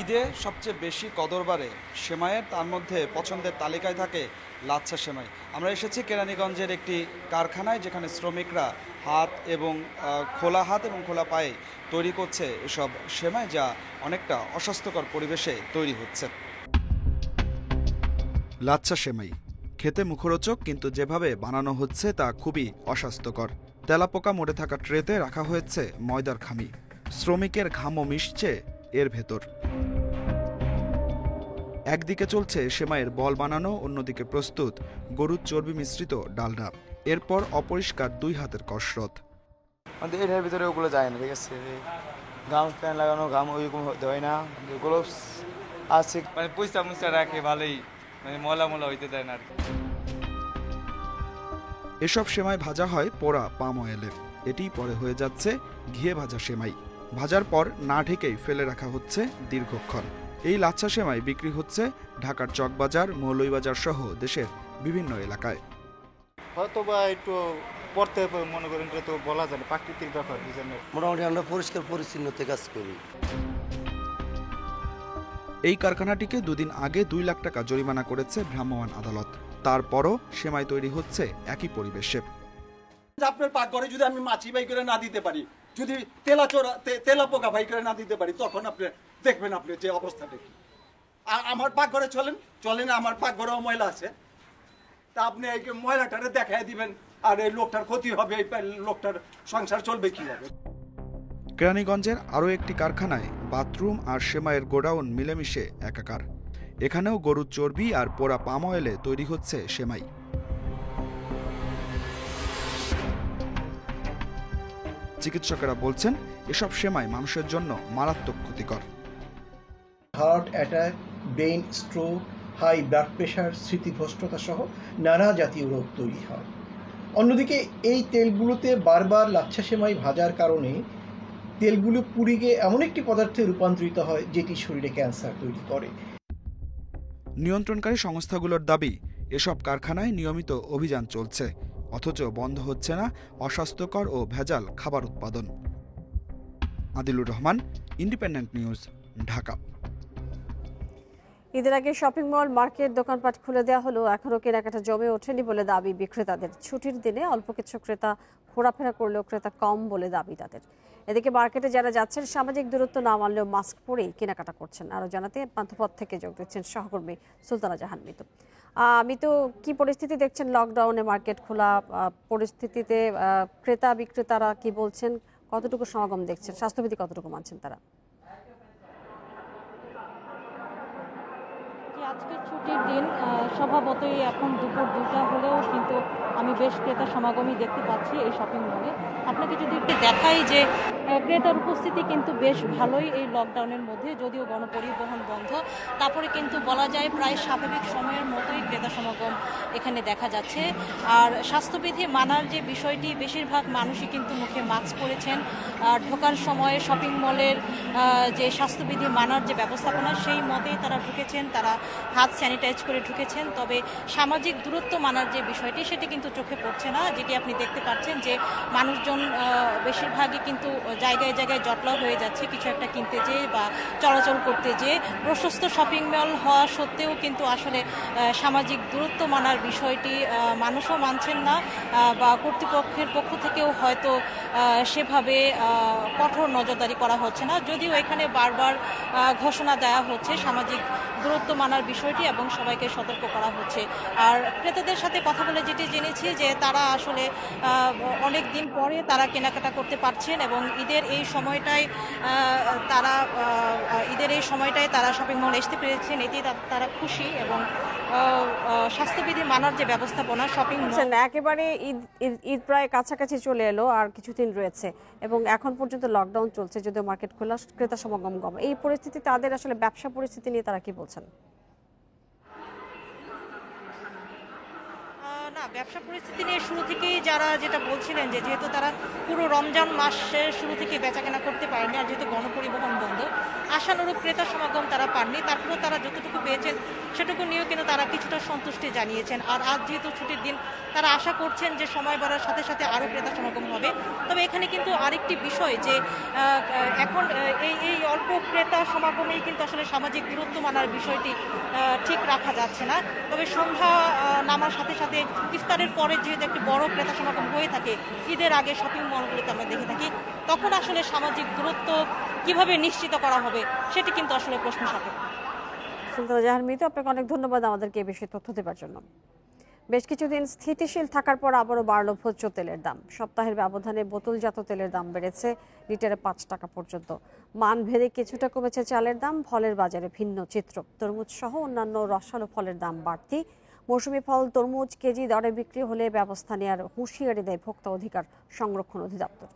ঈদে সবচেয়ে বেশি কদর বাড়ে সেমাইয়ের, তার মধ্যে পছন্দের তালিকায় থাকে লাচ্ছা সেমাই। আমরা এসেছি কেরানীগঞ্জের একটি কারখানায়, যেখানে শ্রমিকরা খোলা হাত এবং খোলা পায়ে তৈরি করছে এসব সেমাই, যা অনেকটা অস্বাস্থ্যকর পরিবেশে তৈরি হচ্ছে। লাচ্ছা সেমাই খেতে মুখরোচক, কিন্তু যেভাবে বানানো হচ্ছে তা খুবই অস্বাস্থ্যকর। তেলাপোকা মরে থাকা ট্রেতে রাখা হয়েছে ময়দার খামি, শ্রমিকের ঘামও মিশছে এর ভেতর। একদিকে চলছে সেমাইয়ের বল বানানো, অন্যদিকে প্রস্তুত গরুর চর্বি মিশ্রিত ডালডা। এরপর অপরিষ্কার 2 হাতের কসরত। এর ভিতরে ওগুলো যায় না, ঠিক আছে? গাম প্যান লাগানো, গাম ওইরকম হয় না, গ্লোভস আছে, মানে পয়সা মুসা রাখে ভালোই, মানে ময়লা হইতে দেয় না আর কি। এসব সেমাই ভাজা হয় পোড়া পাম অয়েলে, এটি পরে হয়ে যাচ্ছে ঘিয়ে ভাজা সেমাই। ভাজার পর না ঢেকেই ফেলে রাখা হচ্ছে দীর্ঘক্ষণ। এই লাচ্ছা সেমাই বিক্রি হচ্ছে ঢাকার চকবাজার, মৌলভীবাজার সহ দেশের বিভিন্ন এলাকায়। হয়তো বা একটু পড়তে মনে করেন, তো বলা যায় না, প্রাকৃতিক ব্যাপার। মোটামুটি আমরা পরিষ্কার পরিচ্ছন্নতে কাজ করি। এই কারখানাটিকে 2 দিন আগে 2 লাখ টাকা জরিমানা করেছে ভ্রাম্যমাণ আদালত। তারপরও সেমাই তৈরি হচ্ছে একই পরিবেশে। আপনার পাকঘরে যদি আমি মাছি বাই করে না দিতে পারি, যদি তেলাপোকা বাই করে না দিতে পারি, তখন আপনি দেখবেন আপনি যে অবস্থাটা কি। আর আমার পাকঘরে চলেন, আমার পাকঘরেও ময়লা আছে, তা আপনি এই ময়লাটারে দেখাই দিবেন, আর এই লোকটার ক্ষতি হবে, এই লোকটার সংসার চলবে কিভাবে। কেরানীগঞ্জের আরও একটি কারখানায় বাথরুম আর সেমাইয়ের গোডাউন মিলেমিশে একাকার। এখানেও গরুর চর্বি আর পোড়া পাম অয়েলে তৈরি হচ্ছে সেমাই। চিকিৎসকেরা বলছেন এসব সেমাই মানুষের জন্য মারাত্মক ক্ষতিকর। Heart attack, brain stroke, high blood pressure, স্মৃতিভ্রষ্টতা সহ নানা জাতীয় রোগ তৈরি হয়। অন্যদিকে এই তেলগুলোতে বারবার লাচ্ছা সেমাই ভাজার কারণে তেলগুলো পুড়ে গিয়ে এমন একটি পদার্থে রূপান্তরিত হয় যেটি শরীরে ক্যান্সার তৈরি করে। নিয়ন্ত্রণকারী সংস্থাগুলোর দাবি, এসব কারখানায় নিয়মিত অভিযান চলছে, অথচ বন্ধ হচ্ছে না অস্বাস্থ্যকর ও ভেজাল খাবার উৎপাদন। Adilur Rahman, independent news, Dhaka. ঈদের আগে শপিং মল, মার্কেট, দোকানপাট খুলে দেওয়া হলো, এখনও কেনাকাটা জমে ওঠেনি বলে দাবি বিক্রেতাদের। ছুটির দিনে অল্প কিছু ক্রেতা ঘোরাফেরা করলেও ক্রেতা কম বলে দাবি তাদের। এদিকে মার্কেটে যারা যাচ্ছেন সামাজিক দূরত্ব না মানলেও মাস্ক পরেই কেনাকাটা করছেন। আরও জানাতে পান্থপথ থেকে যোগ দিচ্ছেন সহকর্মী সুলতানা জাহান মিতু। মিতু, কি পরিস্থিতি দেখছেন লকডাউনে মার্কেট খোলা পরিস্থিতিতে? ক্রেতা বিক্রেতারা কি বলছেন, কতটুকু সমাগম দেখছেন, স্বাস্থ্যবিধি কতটুকু মানছেন তারা? আজকের ছুটির দিন, স্বভাবতই এখন দুপুর 2টা হলেও কিন্তু আমি বেশ ক্রেতা সমাগমই দেখতে পাচ্ছি এই শপিং মলে। আপনাকে যদি একটু দেখাই যে ক্রেতার উপস্থিতি কিন্তু বেশ ভালোই এই লকডাউনের মধ্যে, যদিও গণপরিবহন বন্ধ, তারপরে কিন্তু বলা যায় প্রায় স্বাভাবিক সময়ের মতোই ক্রেতা সমাগম এখানে দেখা যাচ্ছে। আর স্বাস্থ্যবিধি মানার যে বিষয়টি, বেশিরভাগ মানুষই কিন্তু মুখে মাস্ক পরেছেন। ঢোকার সময় শপিং মলের যে স্বাস্থ্যবিধি মানার যে ব্যবস্থাপনা, সেই মতেই তারা ঢুকেছেন, তারা হাত স্যানিটাইজ করে ঢুকেছেন। তবে সামাজিক দূরত্ব মানার যে বিষয়টি, সেটি কিন্তু চোখে পড়ছে না। যেটি আপনি দেখতে পাচ্ছেন যে মানুষজন বেশিরভাগই কিন্তু জায়গায় জায়গায় জটলা হয়ে যাচ্ছে কিছু একটা কিনতে যেয়ে বা চলাচল করতে যেয়ে। প্রশস্ত শপিং মল হওয়া সত্ত্বেও কিন্তু আসলে সামাজিক দূরত্ব মানার বিষয়টি মানুষও মানছেন না, বা কর্তৃপক্ষের পক্ষ থেকেও হয়তো সেভাবে কঠোর নজরদারি করা হচ্ছে না। যদিও এখানে বারবার ঘোষণা দেওয়া হচ্ছে সামাজিক দূরত্ব মানার বিষয়টি এবং সবাইকে সতর্ক করা হচ্ছে। আর ক্রেতাদের সাথে কথা বলে যেটি জেনেছি যে তারা আসলে অনেক দিন পরে তারা কেনাকাটা করতে পারছেন এবং ঈদের এই সময়টায় তারা ঈদের এই সময়টায় তারা শপিং মল আসতে পেরেছেন, এতে তারা খুশি এবং স্বাস্থ্যবিধি মানার যে ব্যবস্থাপনা শপিং মল একেবারে ঈদ প্রায় কাছাকাছি চলে এলো, আর কিছুদিন রয়েছে এবং এখন পর্যন্ত লকডাউন চলছে, যদিও মার্কেট খোলা, ক্রেতা সমাগম কম। এই পরিস্থিতি তাদের আসলে ব্যবসা পরিস্থিতি নিয়ে তারা কি বলছেন? না, ব্যবসা পরিস্থিতি নিয়ে শুরু থেকেই যারা যেটা বলছিলেন যে যেহেতু তারা পুরো রমজান মাসের শুরু থেকে বেচাকেনা করতে পারেনি, আর যেহেতু গণপরিবহন বন্ধ, আশানুরূপ ক্রেতা সমাগম তারা পাননি। তারপরেও তারা যতটুকু পেয়েছেন সেটুকু নিয়েও কিন্তু তারা কিছুটা সন্তুষ্টি জানিয়েছেন। আর আজ যেহেতু ছুটির দিন, তারা আশা করছেন যে সময় বাড়ার সাথে সাথে আরও ক্রেতা সমাগম হবে। তবে এখানে কিন্তু আরেকটি বিষয় যে এখন এই অল্প ক্রেতা সমাগমেই কিন্তু আসলে সামাজিক দূরত্ব মানার বিষয়টি ঠিক রাখা যাচ্ছে না। তবে সন্ধ্যা নামার সাথে সাথে ইফতারের পরে যেহেতু একটি বড় ক্রেতা সমাগম হয়ে থাকে, ঈদের আগে শপিং মলগুলিতে আমরা দেখে থাকি, তখন আসলে সামাজিক দূরত্ব কিভাবে নিশ্চিত করা হবে সেটি কিন্তু আসলে প্রশ্ন সাপেক্ষ। সুলতানা জাহান মিতু, আপনাকে অনেক ধন্যবাদ আমাদেরকে এই বিষয়ে তথ্য দেওয়ার জন্য। বেশ কিছুদিন স্থিতিশীল থাকার পর আবারও বাড়ল ভোজ্য তেলের দাম। সপ্তাহের ব্যবধানে বোতলজাত তেলের দাম বেড়েছে লিটারে 5 টাকা পর্যন্ত। মান ভেদে কিছুটা কমেছে চালের দাম, ফলের বাজারে ভিন্ন চিত্র। তরমুজ সহ অন্যান্য রসালো ফলের দাম বাড়তি। মৌসুমি ফল তরমুজ কেজি দরে বিক্রি হলে ব্যবস্থা নেওয়ার হুঁশিয়ারি দেয় ভোক্তা অধিকার সংরক্ষণ অধিদপ্তর।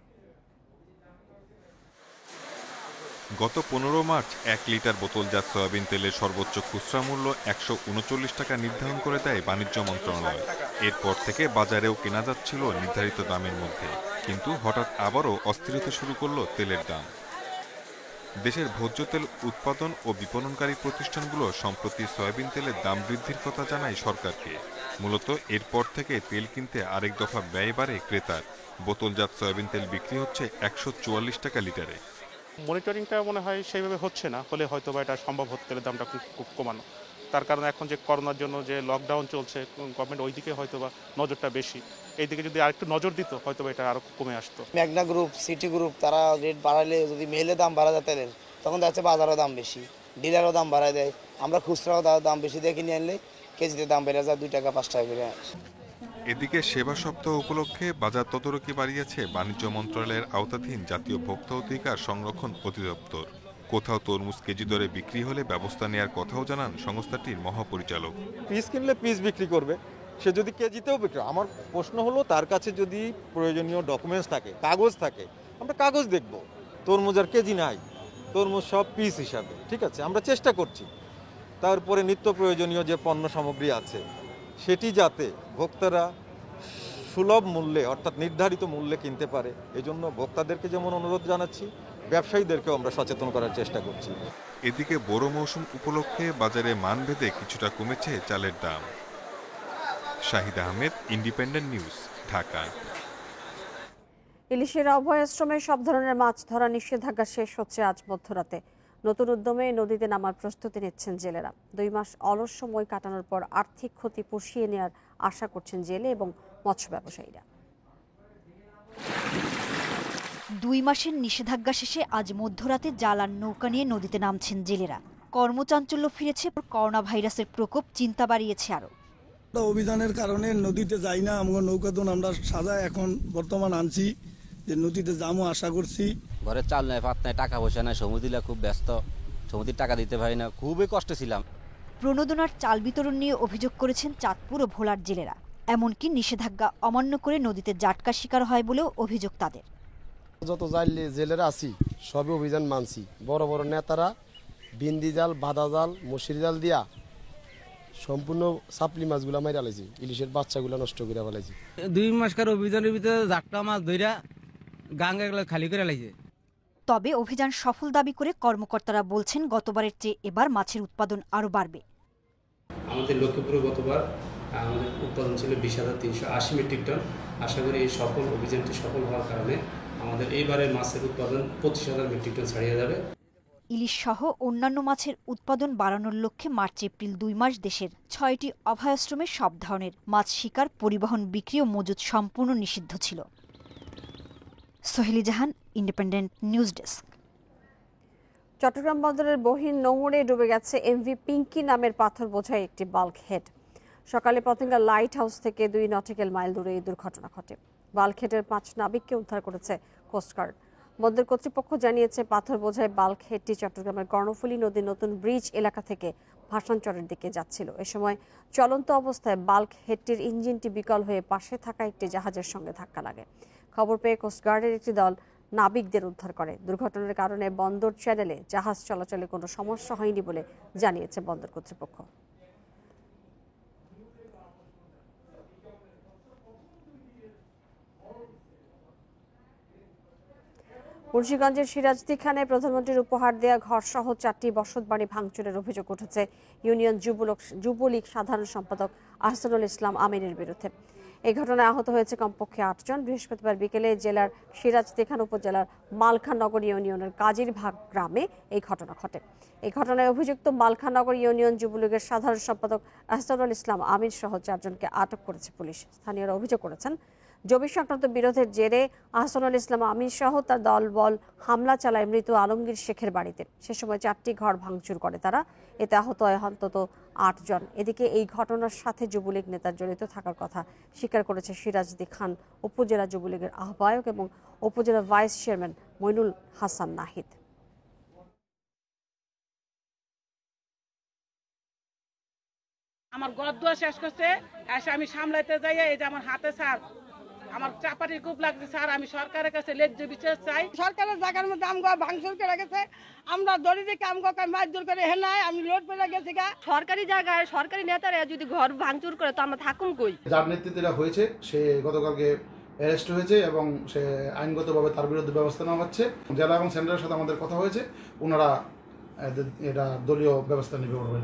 গত 15 মার্চ 1 লিটার বোতলজাত সয়াবিন তেলের সর্বোচ্চ খুচরা মূল্য 139 টাকা নির্ধারণ করে দেয় বাণিজ্য মন্ত্রণালয়। এরপর থেকে বাজারেও কেনা যাচ্ছিল নির্ধারিত দামের মধ্যে, কিন্তু হঠাৎ আবারও অস্থির হতে শুরু করলো তেলের দাম। দেশের ভোজ্য তেল উৎপাদন ও বিপণনকারী প্রতিষ্ঠানগুলো সম্প্রতি সয়াবিন তেলের দাম বৃদ্ধির কথা জানায় সরকারকে। মূলত এরপর থেকে তেল কিনতে আরেক দফা ব্যয় বাড়ে ক্রেতার। বোতলজাত সয়াবিন তেল বিক্রি হচ্ছে 144 টাকা লিটারে। মনিটরিংটা মনে হয় সেইভাবে হচ্ছে না, হলে হয়তো বা এটা সম্ভব হতে তেলের দামটা খুব কমানো। তার কারণ এখন যে করোনার জন্য যে লকডাউন চলছে, গভর্নমেন্ট ওই দিকে হয়তো বা নজরটা বেশি। এই দিকে যদি আরেকটু নজর দিত হয়তো বা এটা আরো কমে আসতো। মেঘনা গ্রুপ, সিটি গ্রুপ তারা রেট বাড়ালে যদি মেলে দাম বাড়া যায় তেলের, তখন দেখা যাচ্ছে বাজারও দাম বেশি, ডিলারও দাম বাড়ায় দেয়। আমরা খুচরাও দাম বেশি দিয়ে কিনে আনলে কেজিতে দাম বেড়ে যায় 2 টাকা 5 টাকা করে। এদিকে সেবা সপ্তাহ উপলক্ষে বাজার তদারকি বাড়িয়েছে বাণিজ্য মন্ত্রণালয়ের আওতাধীন জাতীয় ভোক্তা অধিকার সংরক্ষণ অধিদপ্তর। কোথাও তরমুজ কেজি দরে বিক্রি হলে ব্যবস্থা নেওয়ার কথাও জানান সংস্থাটির মহাপরিচালক। পিস কিনলে পিস বিক্রি করবে, সে যদি কেজিতেও বিক্রি। আমার প্রশ্ন হলো তার কাছে যদি প্রয়োজনীয় ডকুমেন্টস থাকে, কাগজ থাকে, আমরা কাগজ দেখব। তরমুজ আর কেজি নাই, তরমুজ সব পিস হিসাবে, ঠিক আছে, আমরা চেষ্টা করছি। তারপরে নিত্য প্রয়োজনীয় যে পণ্য সামগ্রী আছে সেটি যাতে ভোক্তারা সুলভ মূল্যে অর্থাৎ নির্ধারিত মূল্যে কিনতে পারে, এজন্য ভোক্তাদেরকে যেমন অনুরোধ জানাচ্ছি, ব্যবসায়ীদেরকেও আমরা সচেতন করার চেষ্টা করছি। এদিকে বড় মৌসুম উপলক্ষে বাজারে মানভেদে কিছুটা কমেছে চালের দাম। Shahid Ahmed, independent news, Dhaka. ইলিশের অভয়াশ্রমে সব ধরনের মাছ ধরা নিষেধাজ্ঞা শেষ হচ্ছে আজ মধ্যরাতে। নতুন উদ্যমে নদীতে নামার প্রস্তুতি নিচ্ছেন জেলেরা। 2 মাস অলস সময় কাটানোর পর আর্থিক ক্ষতি পুষিয়ে নেওয়ার আশা করছেন জেলে এবং মৎস্য ব্যবসায়ীরা। 2 মাসের নিষেধাজ্ঞা শেষে আজ মধ্যরাতে জাল আর নৌকা নিয়ে নদীতে নামছেন জেলেরা। কর্মচাঞ্চল্য ফিরেছে, করোনা ভাইরাসের প্রকোপ চিন্তা বাড়িয়েছে আরো। অভিযানের কারণে নদীতে যাই না, আমরা নৌকা তো আমরা সাজায় এখন বর্তমান আনছি যে নদীতে যাবো আশা করছি। ঘরে চাল নাই, ভাত নাই, টাকা পয়সা নাই, সমুদ্রিলা খুব ব্যস্ত, সমুদ্রের টাকা দিতে পারি না, খুবই কষ্টে ছিলাম। প্রণোদনার চাল বিতরণ নিয়ে অভিযোগ করেছেন চাঁদপুর ও ভোলার জেলেরা। এমনকি নিষেধাজ্ঞা অমান্য করে নদীতে জাটকা শিকার হয় বলেও অভিযোগ তাদের। যত জেলেরা আছি সবই অভিযান মানছি। বড় বড় নেতারা বিন্দি জাল, বাঁধা জাল, মশির জাল দিয়া সম্পূর্ণ সাপলি মাছগুলা মাইরা লাইছি, ইলিশের বাচ্চাগুলা নষ্ট করে ফেলাইছি। 2 মাসকার অভিযানের ভিতরে জাটকা মাছ ধইরা গাঙ্গা খালি করে লাইছে। তবে অভিযান সফল দাবি করে কর্মকর্তারা বলছেন গতবারের চেয়ে এবার মাছের উৎপাদন আরো বাড়বে। আমাদের লক্ষ্মীপুরে গতবার আমাদের উৎপাদন ছিল 20,380 মেট্রিক টন। আশা করি এই সফল অভিযানটি সফল হওয়ার কারণে আমাদের এইবারে মাছের উৎপাদন 25,000 মেট্রিক টন ছাড়িয়ে যাবে। ইলিশ সহ অন্যান্য মাছের উৎপাদন বাড়ানোর লক্ষ্যে মার্চ-এপ্রিল 2 মাস দেশের 6টি অভয়াশ্রমে সব ধরনের মাছ শিকার, পরিবহন, বিক্রি ও মজুত সম্পূর্ণ নিষিদ্ধ ছিল। সোহেলি জাহান, ইন্ডিপেন্ডেন্ট নিউজ ডেস্ক। চট্টগ্রাম বন্দরের বহিন নোঙরে ডুবে গেছে এমভি পিঙ্কি নামের পাথর বোঝাই একটি বাল্ক হেড। সকালে পতেঙ্গা লাইট হাউস থেকে 2 নটিক্যাল মাইল দূরে এই দুর্ঘটনা ঘটে। বাল্ক হেডের 5 নাবিককে উদ্ধার করেছে কোস্টগার্ড। বন্দর কর্তৃপক্ষ জানিয়েছে পাথর বোঝাই বাল্ক হেডটি চট্টগ্রামের কর্ণফুলী নদীর নতুন ব্রিজ এলাকা থেকে ভাসানচরের দিকে যাচ্ছিল। এ সময় চলন্ত অবস্থায় বাল্ক হেডটির ইঞ্জিনটি বিকল হয়ে পাশে থাকা একটি জাহাজের সঙ্গে ধাক্কা লাগে। খবর পেয়ে কোস্টগার্ডের একটি দল নাবিকদের উদ্ধার করে। দুর্ঘটনার কারণে বন্দর চ্যানেলে জাহাজ চলাচলে কোনো সমস্যা হয়নি বলে জানিয়েছে বন্দর কর্তৃপক্ষ। মুন্সিগঞ্জের সিরাজদি খানে প্রধানমন্ত্রীর উপহার দেয়া ঘরসহ 4টি বসতবাড়ি ভাঙচুরের অভিযোগ উঠেছে ইউনিয়ন যুবলীগ সাধারণ সম্পাদক আহসানুল ইসলাম আমিনের বিরুদ্ধে। এই ঘটনায় আহত হয়েছে কমপক্ষে 8 জন। বৃহস্পতিবার বিকেলে জেলার সিরাজদি খান উপজেলার মালখানগর ইউনিয়নের কাজিরভাগ গ্রামে এই ঘটনা ঘটে। এই ঘটনায় অভিযুক্ত মালখানগর ইউনিয়ন যুবলীগের সাধারণ সম্পাদক আহসানুল ইসলাম আমিন সহ 4 জনকে আটক করেছে পুলিশ। স্থানীয়রা অভিযোগ করেছেন, জমি সংক্রান্ত বিরোধের জেরে আহসানুল ইসলাম আমিন সহ তার দলবল হামলা চালায় মৃত আলমগীর শেখের বাড়িতে। সে সময় 4টি ঘর ভাঙচুর করে তারা। এতে আহত হয় অন্তত 8 জন। এদিকে এই ঘটনার সাথে যুবলীগ নেতার জড়িত থাকার কথা স্বীকার করেছে সিরাজদি খান উপজেলা যুবলীগের আহ্বায়ক এবং উপজেলা ভাইস চেয়ারম্যান মইনুল হাসান নাহিদ। আমার ঘর দুয়ার শেষ করছে, এসে আমি সামলাইতে যাই, এই যে আমার হাতে স্যার আমার চাপাটি খুব লাগছে স্যার। আমি সরকারের কাছে ন্যায্য বিচার চাই। সরকারের জায়গার মধ্যে আমগো ভাঙচুর করে গেছে, আমরা দড়ি দেখে আমগো মারধর করে হেনায় আমি লোড পেয়ে গেছি গা। সরকারি জায়গায় সরকারি নেতারা যদি ঘর ভাঙচুর করে তো আমরা থাকুন কই? যার নেতৃত্বে হয়েছে সে গতকালকে অ্যারেস্ট হয়েছে এবং সে আইনগতভাবে তার বিরুদ্ধে ব্যবস্থা নেওয়া হচ্ছে। জেলা এবং সেন্টারের সাথে আমাদের কথা হয়েছে, ওনারা এটা দলীয় ব্যবস্থা নেবে বলবেন।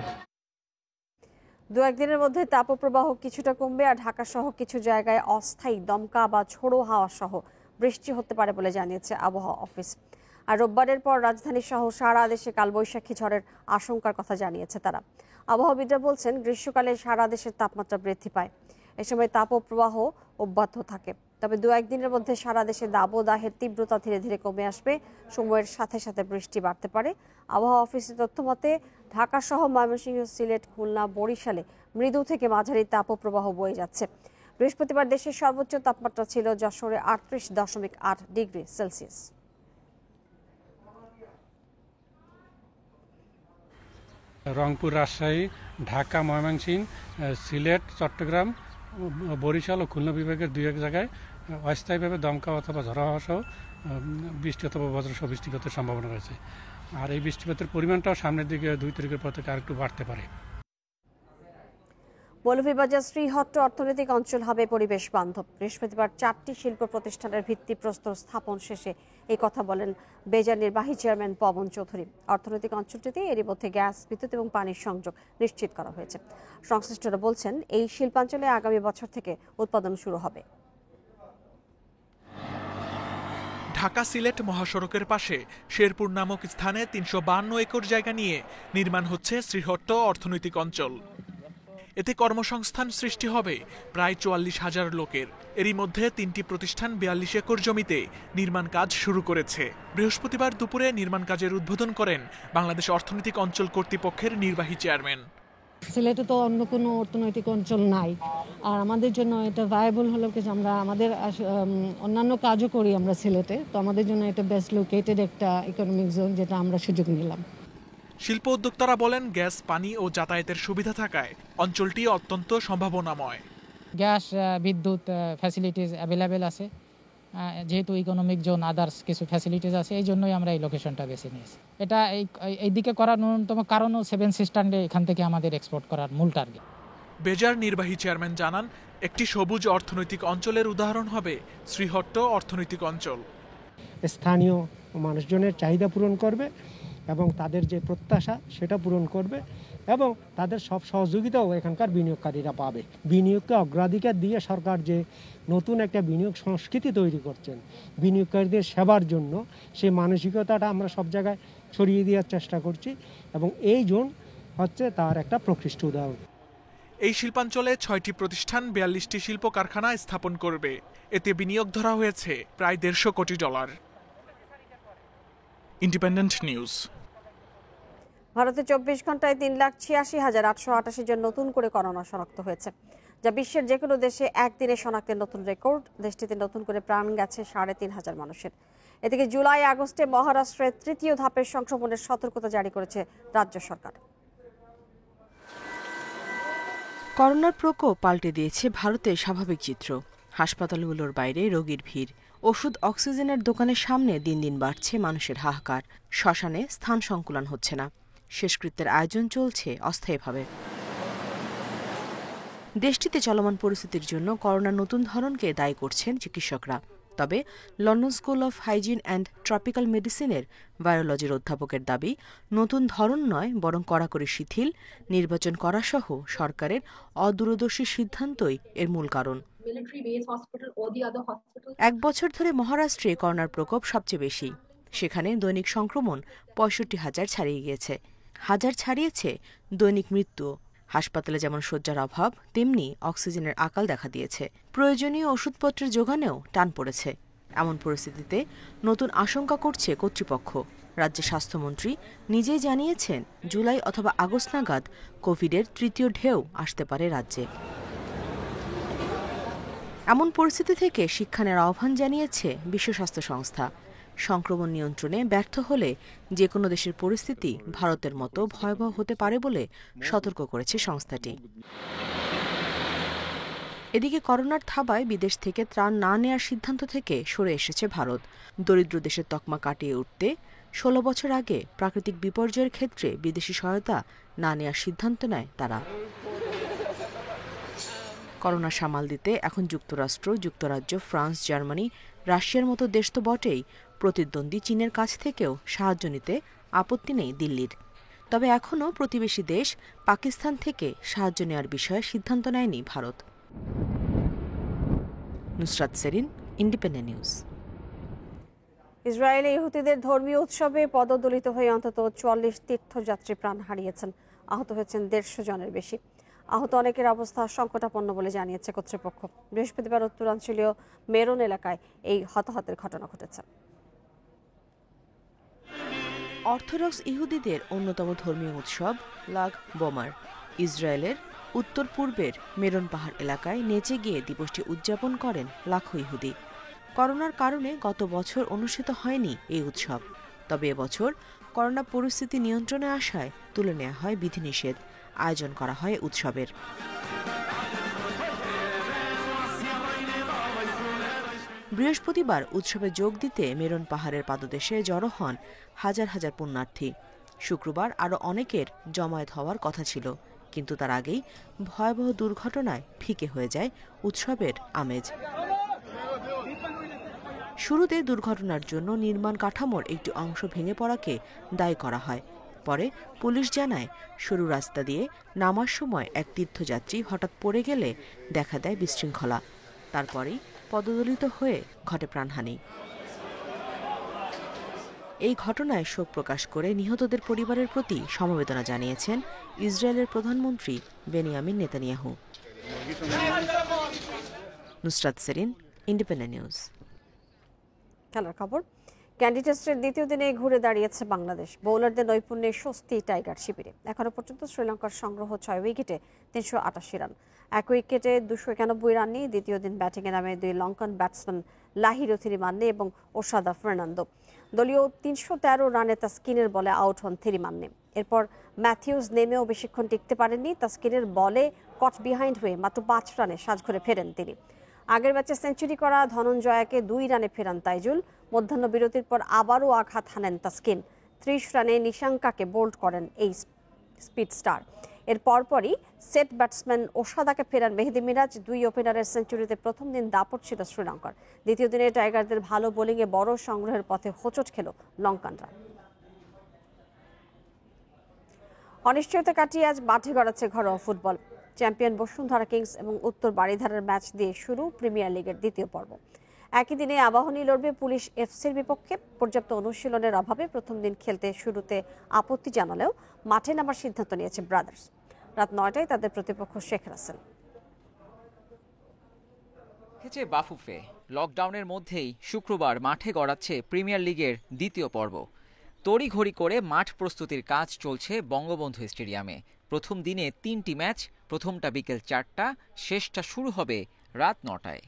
2-1 দিনের মধ্যে তাপপ্রবাহ কিছুটা কমবে আর ঢাকা সহ কিছু জায়গায় অস্থায়ী দমকা বা ঝোড়ো হাওয়া সহ বৃষ্টি হতে পারে বলে জানিয়েছে আবহাওয়া অফিস। আর রোববারের পর রাজধানী সহ সারা দেশে কালবৈশাখী ঝড়ের আশঙ্কার কথা জানিয়েছে তারা। আবহাওয়াবিদরা বলছেন, গ্রীষ্মকালে সারা দেশের তাপমাত্রা বৃদ্ধি পায়। এ সময় তাপপ্রবাহ অব্যাহত থাকে। তবে 2-1 দিনের মধ্যে সারা দেশে দাবদাহের তীব্রতা ধীরে ধীরে কমে আসবে। সময়ের সাথে সাথে বৃষ্টি বাড়তে পারে। আবহাওয়া অফিসের তথ্য মতে ঢাকা সহ ময়মনসিংহ, সিলেট, খুলনা, বরিশালে মৃদু থেকে মাঝারি তাপপ্রবাহ বয়ে যাচ্ছে। বৃহস্পতিবার দেশের সর্বোচ্চ তাপমাত্রা ছিল যশোরে 38.8 ডিগ্রি সেলসিয়াস। রংপুর, রাজশাহী, ঢাকা, ময়মনসিংহ, সিলেট, চট্টগ্রাম, বরিশাল ও খুলনা বিভাগের 2-1 জায়গায় অস্থায়ীভাবে দমকা অথবা ঝড়ো হাওয়া সহ বৃষ্টি অথবা বজ্রসহ বৃষ্টিপাতের সম্ভাবনা রয়েছে। আর এই বৃষ্টিপাতের পরিমাণটাও সামনের দিকে 2 তারিখের পর থেকে আরেকটু বাড়তে পারে। মৌলভীবাজার শ্রীহট্ট অর্থনৈতিক অঞ্চল হবে পরিবেশ বান্ধব। বৃহস্পতিবার 4টি শিল্প প্রতিষ্ঠানের ভিত্তিপ্রস্তর স্থাপন শেষে এই কথা বলেন বেজার নির্বাহী চেয়ারম্যান পবন চৌধুরী। অর্থনৈতিক অঞ্চলটিতে এরই মধ্যে গ্যাস, বিদ্যুৎ এবং পানির সংযোগ নিশ্চিত করা হয়েছে। সংশ্লিষ্টরা বলছেন, এই শিল্পাঞ্চলে আগামী বছর থেকে উৎপাদন শুরু হবে। ঢাকা সিলেট মহাসড়কের পাশে শেরপুর নামক স্থানে 352 একর জায়গা নিয়ে নির্মাণ হচ্ছে শ্রীহট্ট অর্থনৈতিক অঞ্চল। এতে কর্মসংস্থান সৃষ্টি হবে প্রায় 44,000 লোকের। এরই মধ্যে 3টি প্রতিষ্ঠান 42 একর জমিতে নির্মাণ কাজ শুরু করেছে। বৃহস্পতিবার দুপুরে নির্মাণ কাজের উদ্বোধন করেন বাংলাদেশ অর্থনৈতিক অঞ্চল কর্তৃপক্ষের নির্বাহী চেয়ারম্যান। সিলেটে তো অন্য কোনো অর্থনৈতিক অঞ্চল নাই, আর আমাদের জন্য এটা ভায়াবল হলো কি আমরা আমাদের অন্যান্য কাজও করি আমরা সিলেটে, তো আমাদের জন্য এটা বেস্ট লোকেটেড একটা ইকোনমিক জোন, যেটা আমরা সুযোগ নিলাম। শিল্প উদ্যোক্তারা বলেন, গ্যাস, পানি ও যাতায়াতের সুবিধা থাকায় অঞ্চলটি অত্যন্ত সম্ভাবনাময়। গ্যাস, বিদ্যুৎ ফ্যাসিলিটিস অ্যাভেলেবেল আছে, যেহেতু ইকোনমিক জোন, আদার্স কিছু ফ্যাসিলিটিস আছে, এই জন্যই আমরা এই লোকেশনটা বেছে নিয়েছি। এটা এই দিকে করার ন্যূনতম কারণও 7 সিস্টারে এখান থেকে আমাদের এক্সপোর্ট করার মূল টার্গেট। বেজার নির্বাহী চেয়ারম্যান জানান, একটি সবুজ অর্থনৈতিক অঞ্চলের উদাহরণ হবে শ্রীহট্ট অর্থনৈতিক অঞ্চল। স্থানীয় মানুষজনের চাহিদা পূরণ করবে এবং তাদের যে প্রত্যাশা সেটা পূরণ করবে এবং তাদের সব সহযোগিতাও এখানকার বিনিয়োগকারীরা পাবে। বিনিয়োগকে অগ্রাধিকার দিয়ে সরকার যে নতুন একটা বিনিয়োগ সংস্কৃতি তৈরি করছেন বিনিয়োগকারীদের সেবার জন্য, সেই মানসিকতাটা আমরা সব জায়গায় ছড়িয়ে দেওয়ার চেষ্টা করছি এবং এই জোন হচ্ছে তার একটা প্রকৃষ্ট উদাহরণ। এই শিল্পাঞ্চলে 6টি প্রতিষ্ঠান 42টি শিল্প কারখানা স্থাপন করবে। এতে বিনিয়োগ ধরা হয়েছে প্রায় $150 কোটি। Independent news. ভারতে 24 ঘন্টায় 3,86,888 জন নতুন করে করোনা শনাক্ত হয়েছে, যা বিশ্বের যে কোনো দেশে একদিনে শনাক্তের নতুন রেকর্ড। দেশটিতে নতুন করে প্রাণ গেছে 3,500 মানুষের। এদিকে জুলাই আগস্টে মহারাষ্ট্রের তৃতীয় ধাপের সংক্রমণের সতর্কতা জারি করেছে রাজ্য সরকার। করোনার প্রকোপ পাল্টে দিয়েছে ভারতের স্বাভাবিক চিত্র। হাসপাতালগুলোর বাইরে রোগীর ভিড়, ওষুধ অক্সিজেনের দোকানের সামনে দিন দিন বাড়ছে মানুষের হাহাকার। শ্মশানে স্থান সংকুলান হচ্ছে না, শেষকৃত্যের আয়োজন চলছে অস্থায়ীভাবে। দেশটিতে চলমান পরিস্থিতির জন্য করোনার নতুন ধরনকে দায়ী করছেন চিকিৎসকরা। তবে London school of hygiene and tropical মেডিসিনের ভাইরোলজির অধ্যাপকের দাবি, নতুন ধরন নয় বরং কড়াকড়ি শিথিল নির্বাচন করাসহ সরকারের অদূরদর্শী সিদ্ধান্তই এর মূল কারণ। 1 বছর ধরে মহারাষ্ট্রে করোনার প্রকোপ সবচেয়ে বেশি। সেখানে দৈনিক সংক্রমণ 65,000 ছাড়িয়ে গিয়েছে। হাজার ছাড়িয়েছে দৈনিক মৃত্যু। হাসপাতালে যেমন শয্যার অভাব, তেমনি অক্সিজেনের আকাল দেখা দিয়েছে। প্রয়োজনীয় ওষুধপত্রের যোগানেও টান পড়েছে। এমন পরিস্থিতিতে নতুন আশঙ্কা করছে কর্তৃপক্ষ। রাজ্যের স্বাস্থ্যমন্ত্রী নিজেই জানিয়েছেন, জুলাই অথবা আগস্ট নাগাদ কোভিডের তৃতীয় ঢেউ আসতে পারে রাজ্যে। এমন পরিস্থিতি থেকে শিক্ষা নেওয়ার আহ্বান জানিয়েছে বিশ্ব স্বাস্থ্য সংস্থা। সংক্রমণ নিয়ন্ত্রণে ব্যর্থ হলে যে কোনো দেশের পরিস্থিতি ভারতের মতো ভয়াবহ হতে পারে বলে সতর্ক করেছে সংস্থাটি। এদিকে করোনার থাবায় বিদেশ থেকে ত্রাণ না নেয়ার সিদ্ধান্ত থেকে সরে এসেছে ভারত। দরিদ্র দেশের তকমা কাটিয়ে উঠতে 16 বছর আগে প্রাকৃতিক বিপর্যয়ের ক্ষেত্রে বিদেশি সহায়তা না নেয়ার সিদ্ধান্ত নেয় তারা। করোনা সামাল দিতে এখন যুক্তরাষ্ট্র, যুক্তরাজ্য, ফ্রান্স, জার্মানি, রাশিয়ার মতো দেশ তো বটেই, প্রতিদ্বন্দ্বী চীনের কাছ থেকেও সাহায্য নিতে আপত্তি নেই দিল্লির। তবে এখনও প্রতিবেশী দেশ পাকিস্তান থেকে সাহায্য নেওয়ার বিষয়ে সিদ্ধান্ত নেয়নি ভারত। Nusrat Serin, independent news. ইসরায়েলে ইহুদিদের ধর্মীয় উৎসবে পদদলিত হয়ে অন্তত 44 তীর্থযাত্রী প্রাণ হারিয়েছেন। আহত হয়েছেন 150 জনের বেশি। আহত অনেকের অবস্থা সংকটাপন্ন বলে জানিয়েছে কর্তৃপক্ষ। বৃহস্পতিবার উত্তরাঞ্চলীয় মেরন এলাকায় এই হতাহতের ঘটনা ঘটেছে। অর্থোডক্স ইহুদিদের অন্যতম ধর্মীয় উৎসব লাগ বোমার ইসরায়েলের উত্তর পূর্বের মেরন পাহাড় এলাকায় নেচে গিয়ে দিবসটি উদযাপন করেন লাখো ইহুদি। করোনার কারণে গত বছর অনুষ্ঠিত হয়নি এই উৎসব। তবে এবছর করোনা পরিস্থিতি নিয়ন্ত্রণে আসায় তুলে নেওয়া হয় বিধিনিষেধ, আয়োজন করা হয় উৎসবের। বৃহস্পতিবার উৎসবে যোগ দিতে মেরন পাহাড়ের পাদদেশে জড়ো হন হাজার হাজার পুণ্যার্থী। শুক্রবার আরও অনেকের জমায়েত হওয়ার কথা ছিল, কিন্তু তার আগেই ভয়াবহ দুর্ঘটনায় ফিকে হয়ে যায় উৎসবের আমেজ। শুরুতে দুর্ঘটনার জন্য নির্মাণ কাঠামোর একটি অংশ ভেঙে পড়াকে দায়ী করা হয়। পরে পুলিশ জানায়, সরু রাস্তা দিয়ে নামার সময় এক তীর্থযাত্রী হঠাৎ পড়ে গেলে দেখা দেয় বিশৃঙ্খলা। তারপরেই পদদলিত হয়ে ঘটে প্রাণহানি। এই ঘটনায় শোক প্রকাশ করে নিহতদের পরিবারের প্রতি সমবেদনা জানিয়েছেন ইসরায়েলের প্রধানমন্ত্রী Benjamin Netanyahu. Nusrat Serin, independent news. খেলার খবর। ক্যান্ডি টেস্টের দ্বিতীয় দিনে ঘুরে দাঁড়িয়েছে বাংলাদেশ। বোলারদের নৈপুণ্যে স্বস্তি টাইগার শিবিরে। এখনো পর্যন্ত শ্রীলঙ্কার সংগ্রহ 6 উইকেটে 388 রান। 1 উইকেটে 291 রান নিয়ে দ্বিতীয় দিন ব্যাটিংয়ে নামে 2 লঙ্কান ব্যাটসম্যান লাহিরু থিরিমান্নে এবং ওসাদা ফার্নান্দো। দলীয় 313 রানে তাসকিনের বলে আউট হন থিরিমান্নে। এরপর ম্যাথিউস নেমেও বেশিক্ষণ টিকতে পারেননি। তাসকিনের বলে কট বিহাইন্ড হয়ে মাত্র 5 রানে সাজঘরে ফেরেন তিনি। আগের ম্যাচে সেঞ্চুরি করা ধনঞ্জয়াকে 2 রানে ফেরান তাইজুল। মধ্যাহ্ন বিরতির পর আবারও আঘাত হানেন তাসকিন। 30 রানে নিশাঙ্কাকে বোল্ড করেন এই স্পিড স্টার। এর পরপরই সেট ব্যাটসম্যান ওসাদাকে ফেরান মেহেদি মিরাজ। 2 ওপেনারের সেঞ্চুরিতে প্রথম দিন দাপট ছিল শ্রীলঙ্কার। দ্বিতীয় দিনে টাইগারদের ভালো বোলিংয়ে বড় সংগ্রহের পথে হোঁচট খেল লঙ্কানরা। অনিশ্চয়তা কাটিয়ে আজ মাঠে গড়াচ্ছে ঘরোয়া ফুটবল। চ্যাম্পিয়ন বসুন্ধরা কিংস এবং উত্তর বারিধারার ম্যাচ দিয়ে শুরু প্রিমিয়ার লিগের দ্বিতীয় পর্ব। একই দিনে আবাহনী লড়বে পুলিশ এফসির বিপক্ষে। পর্যাপ্ত অনুশীলনের অভাবে প্রথম দিন খেলতে শুরুতে আপত্তি জানালেও মাঠে নামার সিদ্ধান্ত নিয়েছে ব্রাদার্স। রাত 9টায় তাদের প্রতিপক্ষ শেখ রাসেল। বাফুফে লকডাউনের মধ্যেই শুক্রবার মাঠে গড়াচ্ছে প্রিমিয়ার লিগের দ্বিতীয় পর্ব। তড়িঘড়ি করে মাঠ প্রস্তুতির কাজ চলছে বঙ্গবন্ধু স্টেডিয়ামে। প্রথম দিনে 3টি ম্যাচ, প্রথমটা বিকেল 4টা, শেষটা শুরু হবে রাত 9টায়।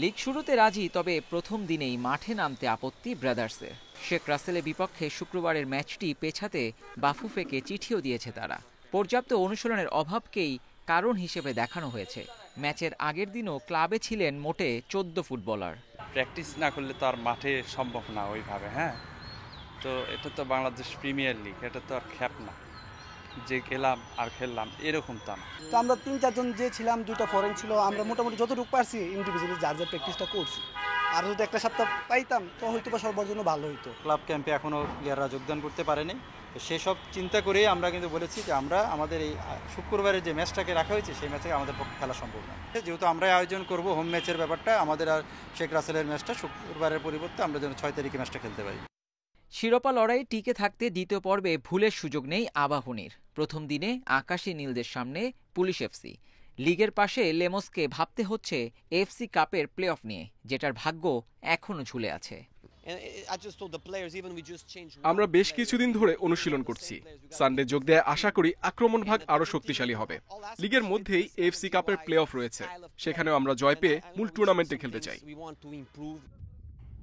লিগ শুরুতে রাজি, তবে প্রথম দিনেই মাঠে নামতে আপত্তি ব্রাদার্সের। শেখ রাসেলের বিপক্ষে শুক্রবারের ম্যাচটি পেছাতে বাফুফেকে চিঠিও দিয়েছে তারা। পর্যাপ্ত অনুশীলনের অভাবকেই কারণ হিসেবে দেখানো হয়েছে। ম্যাচের আগের দিনও ক্লাবে ছিলেন মোটে 14 ফুটবলার। প্র্যাকটিস না করলে তো আর মাঠে সম্ভব না ওইভাবে। হ্যাঁ, তো এটা তো বাংলাদেশ প্রিমিয়ার লিগ, এটা তো আর খ্যাপ না যে গেলাম আর খেললাম, এরকম তা না। তো আমরা 3-4 জন যে ছিলাম, 2টা ফরেন ছিল, আমরা মোটামুটি যতটুকু পারছি ইন্ডিভিজুয়ালি যার যার প্র্যাকটিসটা করছি। আর যদি একটা সপ্তাহ পাইতাম তো হয়তো বা সবার জন্য ভালো হইতো। ক্লাব ক্যাম্পে এখনও প্লেয়াররা যোগদান করতে পারেনি, সেসব চিন্তা করেই আমরা কিন্তু বলেছি যে আমরা আমাদের এই শুক্রবারের যে ম্যাচটাকে রাখা হয়েছে সেই ম্যাচে আমাদের পক্ষে খেলা সম্ভব না। যেহেতু আমরা আয়োজন করব হোম ম্যাচের ব্যাপারটা, আমাদের আর শেখ রাসেলের ম্যাচটা শুক্রবারের পরিবর্তে আমরা যেন 6 তারিখে ম্যাচটা খেলতে পারি। শিরোপা লড়াই টিকে থাকতে দ্বিতীয় পর্বে ভুলের সুযোগ নেই আবাহনীর। প্রথম দিনে আকাশী নীলদের সামনে পুলিশ এফসি। লিগের পাশে লেমসকে ভাবতে হচ্ছে এফসি কাপের প্লে অফ নিয়ে, যেটার ভাগ্য এখনো ঝুলে আছে। আমরা বেশ কিছুদিন ধরে অনুশীলন করছি। সানডে যোগ দেয় আশা করি আক্রমণ ভাগ আরো শক্তিশালী হবে। লিগের মধ্যেই এফসি কাপের প্লে অফ রয়েছে, সেখানেও আমরা জয় পেয়ে মূল টুর্নামেন্টে খেলতে চাই।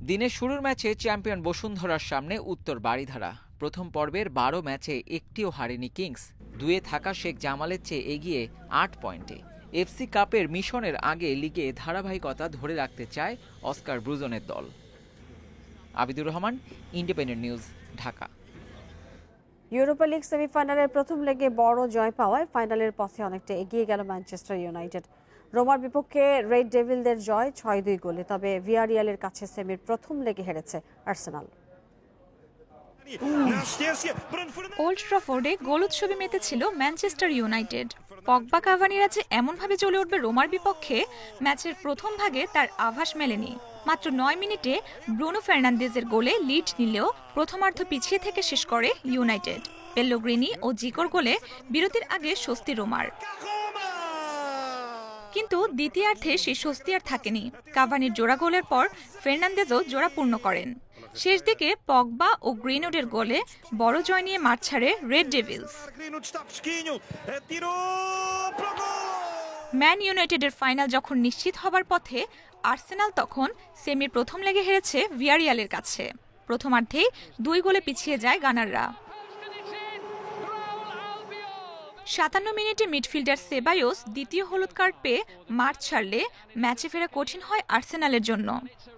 দিনের শুরুর ম্যাচে চ্যাম্পিয়ন বসুন্ধরার সামনে উত্তর বারিধারা। প্রথম পর্বের 12 ম্যাচে একটিও হারেনি কিংস। 2-এ থাকা শেখ জামালের চেয়ে এগিয়ে 8 পয়েন্টে। এফসি কাপের মিশনের আগে লিগে ধারাবাহিকতা ধরে রাখতে চায় অস্কার ব্রুজনের দল। Abidur Rahman, independent news, Dhaka. Europa league সেমিফাইনালের প্রথম লেগে বড় জয় পাওয়ায় ফাইনালের পথে অনেকটা এগিয়ে গেল ম্যানচেস্টার ইউনাইটেড। রোমার বিপক্ষে রেড ডেভিলদের জয় 6-2 গোলে। তবে ভিয়ারিয়ালের কাছে সেমির প্রথম লেগে হেরেছে আর্সেনাল। ওল্ড ট্রাফোর্ডে গোল উৎসবে মেতেছিল ম্যানচেস্টার ইউনাইটেড। পগবা কাভানিরা যে এমনভাবে চলে উঠবে রোমার বিপক্ষে, ম্যাচের প্রথম ভাগে তার আভাস মেলেনি। মাত্র 9 মিনিটে ব্রুনো ফার্নান্দেজের গোলে লিড নিলেও প্রথমার্ধ পিছিয়ে থেকে শেষ করে ইউনাইটেড। পেল্লোগ্রিনি ও জিকোর গোলে বিরতির আগে স্বস্তি রোমার। কিন্তু দ্বিতীয়ার্ধে সেই স্বস্তি আর থাকেনি। কাভানির জোড়া গোলের পর ফার্নান্দেজও জোড়া পূর্ণ করেন। শেষ দিকে পগবা ও গ্রিনউডের গোলে বড় জয় নিয়ে মাঠ ছাড়ে রেড ডেভিলস। ম্যান ইউনাইটেডের ফাইনাল যখন নিশ্চিত হবার পথে, আর্সেনাল তখন সেমির প্রথম লেগে হেরেছে ভিয়ারিয়ালের কাছে। প্রথমার্ধেই 2 গোলে পিছিয়ে যায় গানাররা। 57 মিনিটে মিডফিল্ডার সেবায়োস দ্বিতীয় হলুদ কার্ড পেয়ে মাঠ ছাড়লে ম্যাচে ফেরা কঠিন হয় আর্সেনালের জন্য।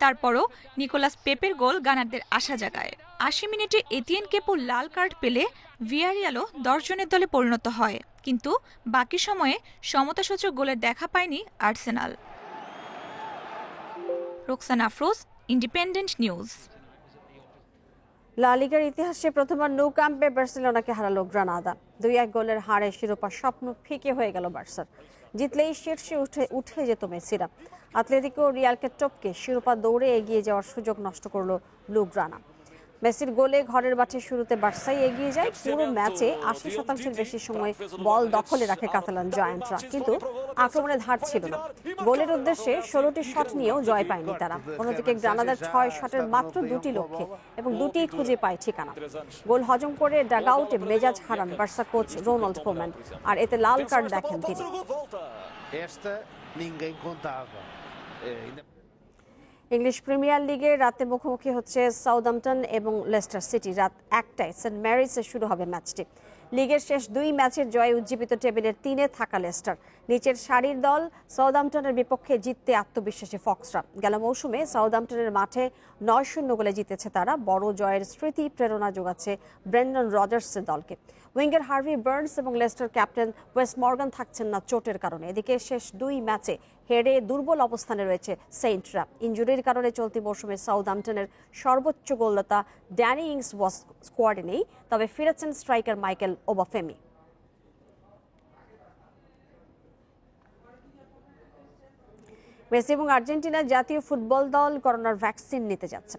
তারপরও নিকোলাস পেপের গোল গানারদের আশা জাগায়। 80 মিনিটে এতিয়েন কেপো লাল কার্ড পেলে ভিয়ারিয়ালও 10 জনের দলে পরিণত হয়, কিন্তু বাকি সময়ে সমতাসূচক গোলের দেখা পায়নি Arsenal. Roksana Afroz, independent news. লা লিগার ইতিহাসে প্রথমবার নো ক্যাম্পে বার্সেলোনাকে হারালো গ্রানাদা। 2-1 গোলের হারে শিরোপা স্বপ্ন ফিকে হয়ে গেল বার্সার। জিতলেই শীর্ষে উঠে যেত মেসিরা। আতলেতিকো রিয়ালকে টপকে শিরোপা দৌড়ে এগিয়ে যাওয়ার সুযোগ নষ্ট করলো ব্লুগ্রানা। মেসির গোলে ঘরের মাঠে শুরুতে বার্সাই এগিয়ে যায়। পুরো ম্যাচে 80% বেশি সময় বল দখলে রাখে কাতালান জায়ান্টরা, কিন্তু আক্রমণে ধার ছিল না। গোলের উদ্দেশ্যে 16টি শট নিয়েও জয় পায়নি তারা। অন্যদিকে গ্রানাদার 6 শটের মাত্র 2টি লক্ষ্যে এবং 2টিই খুঁজে পায় ঠিকানা। গোল হজম করে ডাগআউটে মেজাজ হারান বার্সা কোচ রোনাল্ড কোমান, আর এতে লাল কার্ড দেখেন তিনি। ইংলিশ প্রিমিয়ার লিগে রাতে মুখোমুখি হচ্ছে সাউদাম্পটন এবং লেস্টার সিটি। রাত 1টায় সেন্ট ম্যারিসে শুরু হবে ম্যাচটি। লিগের শেষ 2 ম্যাচের জয়ে উজ্জীবিত টেবিলের 3-এ থাকা লেস্টার। নিচের সারির দল সাউদাম্পটনের বিপক্ষে জিততে আত্মবিশ্বাসী ফক্সরা। গেল মৌসুমে সাউদাম্পটনের মাঠে 9-0 গোলে জিতেছে তারা। বড় জয়ের স্মৃতি প্রেরণা যোগাচ্ছে ব্রেন্ডন রজার্সের দলকে। উইঙ্গার হার্ভি বার্নস এবং লেস্টার ক্যাপ্টেন ওয়েস মর্গান থাকছেন না চোটের কারণে। এদিকে শেষ 2 ম্যাচে হেরে দুর্বল অবস্থানে রয়েছে সেন্টরা। ইনজুরির কারণে চলতি মৌসুমে সাউদাম্পটনের সর্বোচ্চ গোলদাতা ড্যানি ইংস স্কোয়াডে নেই, তবে ফিরেছেন স্ট্রাইকার মাইকেল ওবাফেমি। মেসি এবং আর্জেন্টিনার জাতীয় ফুটবল দল করোনার ভ্যাকসিন নিতে যাচ্ছে।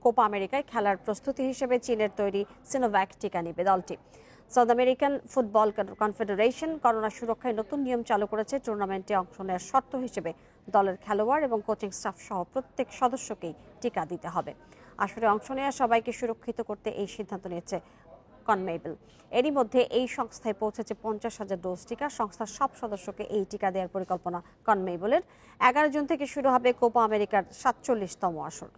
কোপা আমেরিকায় খেলার প্রস্তুতি হিসেবে চীনের তৈরি সিনোভ্যাক টিকা নেবে দলটি। South American football confederation corona সুরক্ষায় নতুন নিয়ম চালু করেছে। টুর্নামেন্টে অংশ নেওয়ার শর্ত হিসেবে দলের খেলোয়াড় এবং কোচিং স্টাফ সহ প্রত্যেক সদস্যকেই টিকা দিতে হবে। আসলে অংশ নেওয়া সবাইকে সুরক্ষিত করতে এই সিদ্ধান্ত নিয়েছে কনমেবল। এরই মধ্যে এই সংস্থায় পৌঁছেছে 50,000 ডোজ টিকা। সংস্থার সব সদস্যকে এই টিকা দেওয়ার পরিকল্পনা কনমেবলের। 11 জুন থেকে শুরু হবে কোপা আমেরিকার 47তম আসর।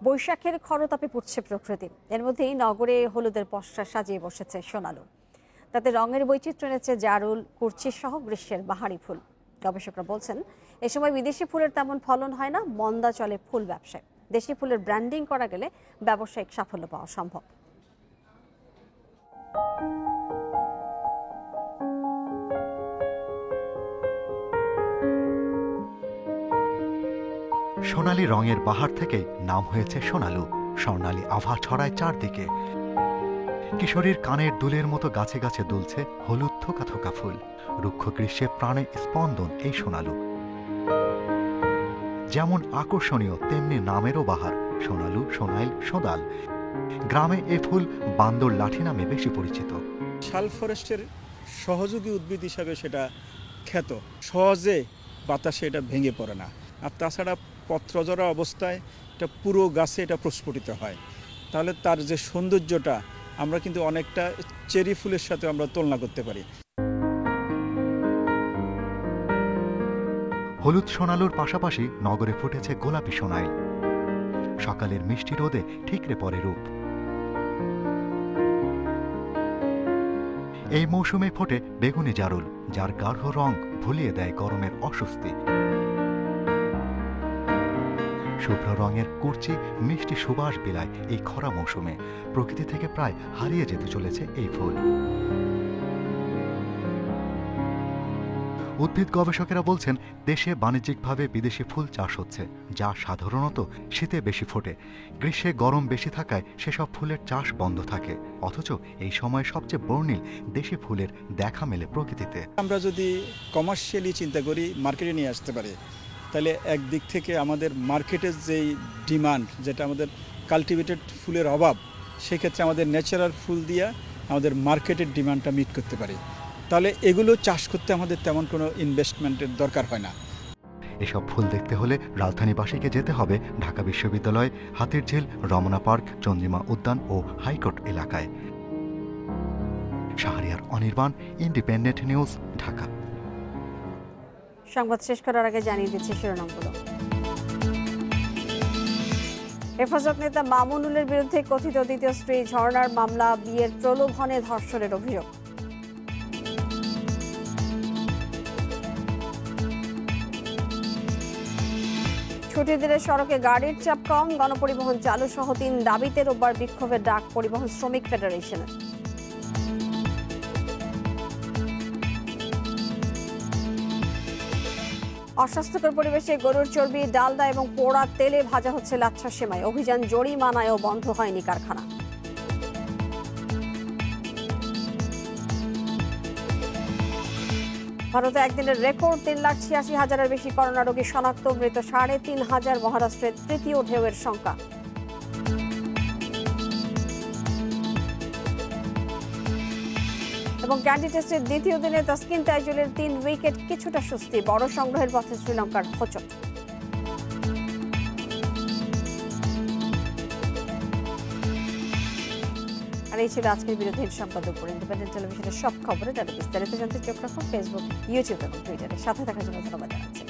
বৈশাখের খরতাপে পুড়ছে প্রকৃতি। এর মধ্যেই নগরে হলুদের পসরা সাজিয়ে বসেছে সোনালু। তাতে রঙের বৈচিত্র্য এনেছে জারুল, কুরচি সহ গ্রীষ্মের বাহারি ফুল। গবেষকরা বলছেন এ সময় বিদেশি ফুলের তেমন ফলন হয় না, মন্দা চলে ফুল ব্যবসায়। দেশি ফুলের ব্র্যান্ডিং করা গেলে ব্যবসায়িক সাফল্য পাওয়া সম্ভব। সোনালী রঙের বাহার থেকে নাম হয়েছে সোনালু। স্বর্ণালী আভা ছড়ায় চারদিকে। কিশোরীর কানের দুলের মতো গাছে গাছে দুলছে হলুদ থোকা থোকা ফুল। রুক্ষ গ্রীষ্মে প্রাণে স্পন্দন এই সোনালু। যেমন আকর্ষণীয় তেমনি নামেরও বাহার। সোনালু, সোনাইল, সোদাল। গ্রামে এ ফুল বান্দর লাঠি নামে বেশি পরিচিত। শাল ফরেস্টের সহযোগী উদ্ভিদ হিসাবে সেটা খ্যাত। সহজে বাতাসে এটা ভেঙে পড়ে না। আর তাছাড়া পত্রজরা অবস্থায় এটা পুরো গাছে এটা প্রস্ফুটিত হয়। তাহলে তার যে সৌন্দর্যটা আমরা কিন্তু অনেকটা চেরি ফুলের সাথে আমরা তুলনা করতে পারি। হলুদ সোনালুর পাশাপাশি নগরে ফুটেছে গোলাপি সোনাইল। সকালের মিষ্টি রোদে ঠিকরে পড়ে রূপ। এই মৌসুমে ফোটে বেগুনি জারুল, যার গাঢ় রং ভুলিয়ে দেয় গরমের অস্বস্তি। শুভ্র রঙের কুরচি মিষ্টি সুবাস বিলায় এই খরা মৌসুমে। প্রকৃতি থেকে প্রায় হারিয়ে যেতে চলেছে এই ফুল। উদ্ভিদ গবেষকেরা বলছেন দেশে বাণিজ্যিকভাবে বিদেশি ফুল চাষ হচ্ছে, যা সাধারণত শীতে বেশি ফোটে। গ্রীষ্মে গরম বেশি থাকায় সেসব ফুলের চাষ বন্ধ থাকে। অথচ এই সময় সবচেয়ে বর্ণিল দেশি ফুলের দেখা মেলে প্রকৃতিতে। আমরা যদি কমার্শিয়ালি চিন্তা করি, মার্কেটে নিয়ে আসতে পারি, তাহলে একদিক থেকে আমাদের মার্কেটের যেই ডিমান্ড, যেটা আমাদের কাল্টিভেটেড ফুলের অভাব, সেক্ষেত্রে আমাদের ন্যাচারাল ফুল দিয়ে আমাদের মার্কেটের ডিমান্ডটা মিট করতে পারি। তাহলে এগুলো চাষ করতে আমাদের তেমন কোনো ইনভেস্টমেন্টের দরকার হয় না। এসব ফুল দেখতে হলে রাজধানীবাসীকে যেতে হবে ঢাকা বিশ্ববিদ্যালয়, হাতিরঝিল, রমনা পার্ক, চন্দ্রিমা উদ্যান ও হাইকোর্ট এলাকায়। Shahriar Anirban, independent news, Dhaka. সংবাদ শেষ করার আগে জানিয়ে দিচ্ছি শিরোনামগুলো। হেফাজত নেতা মামুনুলের বিরুদ্ধে কথিত দ্বিতীয় স্ত্রী ঝর্ণার মামলা, বিয়ের প্রলোভনে ধর্ষণের অভিযোগ। ছুটির দিনে সড়কে গাড়ির চাপ কম, গণপরিবহন চালু সহ 3 দাবিতে রোববার বিক্ষোভের ডাক পরিবহন শ্রমিক ফেডারেশনের। অস্বাস্থ্যকর পরিবেশে গরুর চর্বি, ডালডা এবং পোড়া তেলে ভাজা হচ্ছে লাচ্ছা সেমাই। অভিযান জরিমানায়ও বন্ধ হয়নি কারখানা। ভারতে একদিনের রেকর্ড 3,86,000-এর বেশি করোনা রোগী শনাক্ত, মৃত 3,500। মহারাষ্ট্রের তৃতীয় ঢেউয়ের সংখ্যা। এবং ক্যান্ডি টেস্টের দ্বিতীয় দিনে তাসকিন তাইজুলের 3 উইকেট, কিছুটা স্বস্তি। বড় সংগ্রহের পথে শ্রীলঙ্কার হোঁচট। আর এই ছিল আজকের বিরোধী সংবাদ দুপুর। ইন্ডিপেন্ডেন্ট টেলিভিশনের সব খবরে যারা বিস্তারিত জানতে চোখ রাখুন ফেসবুক, ইউটিউব এবং টুইটারে। সাথে থাকার জন্য ধন্যবাদ জানাচ্ছি।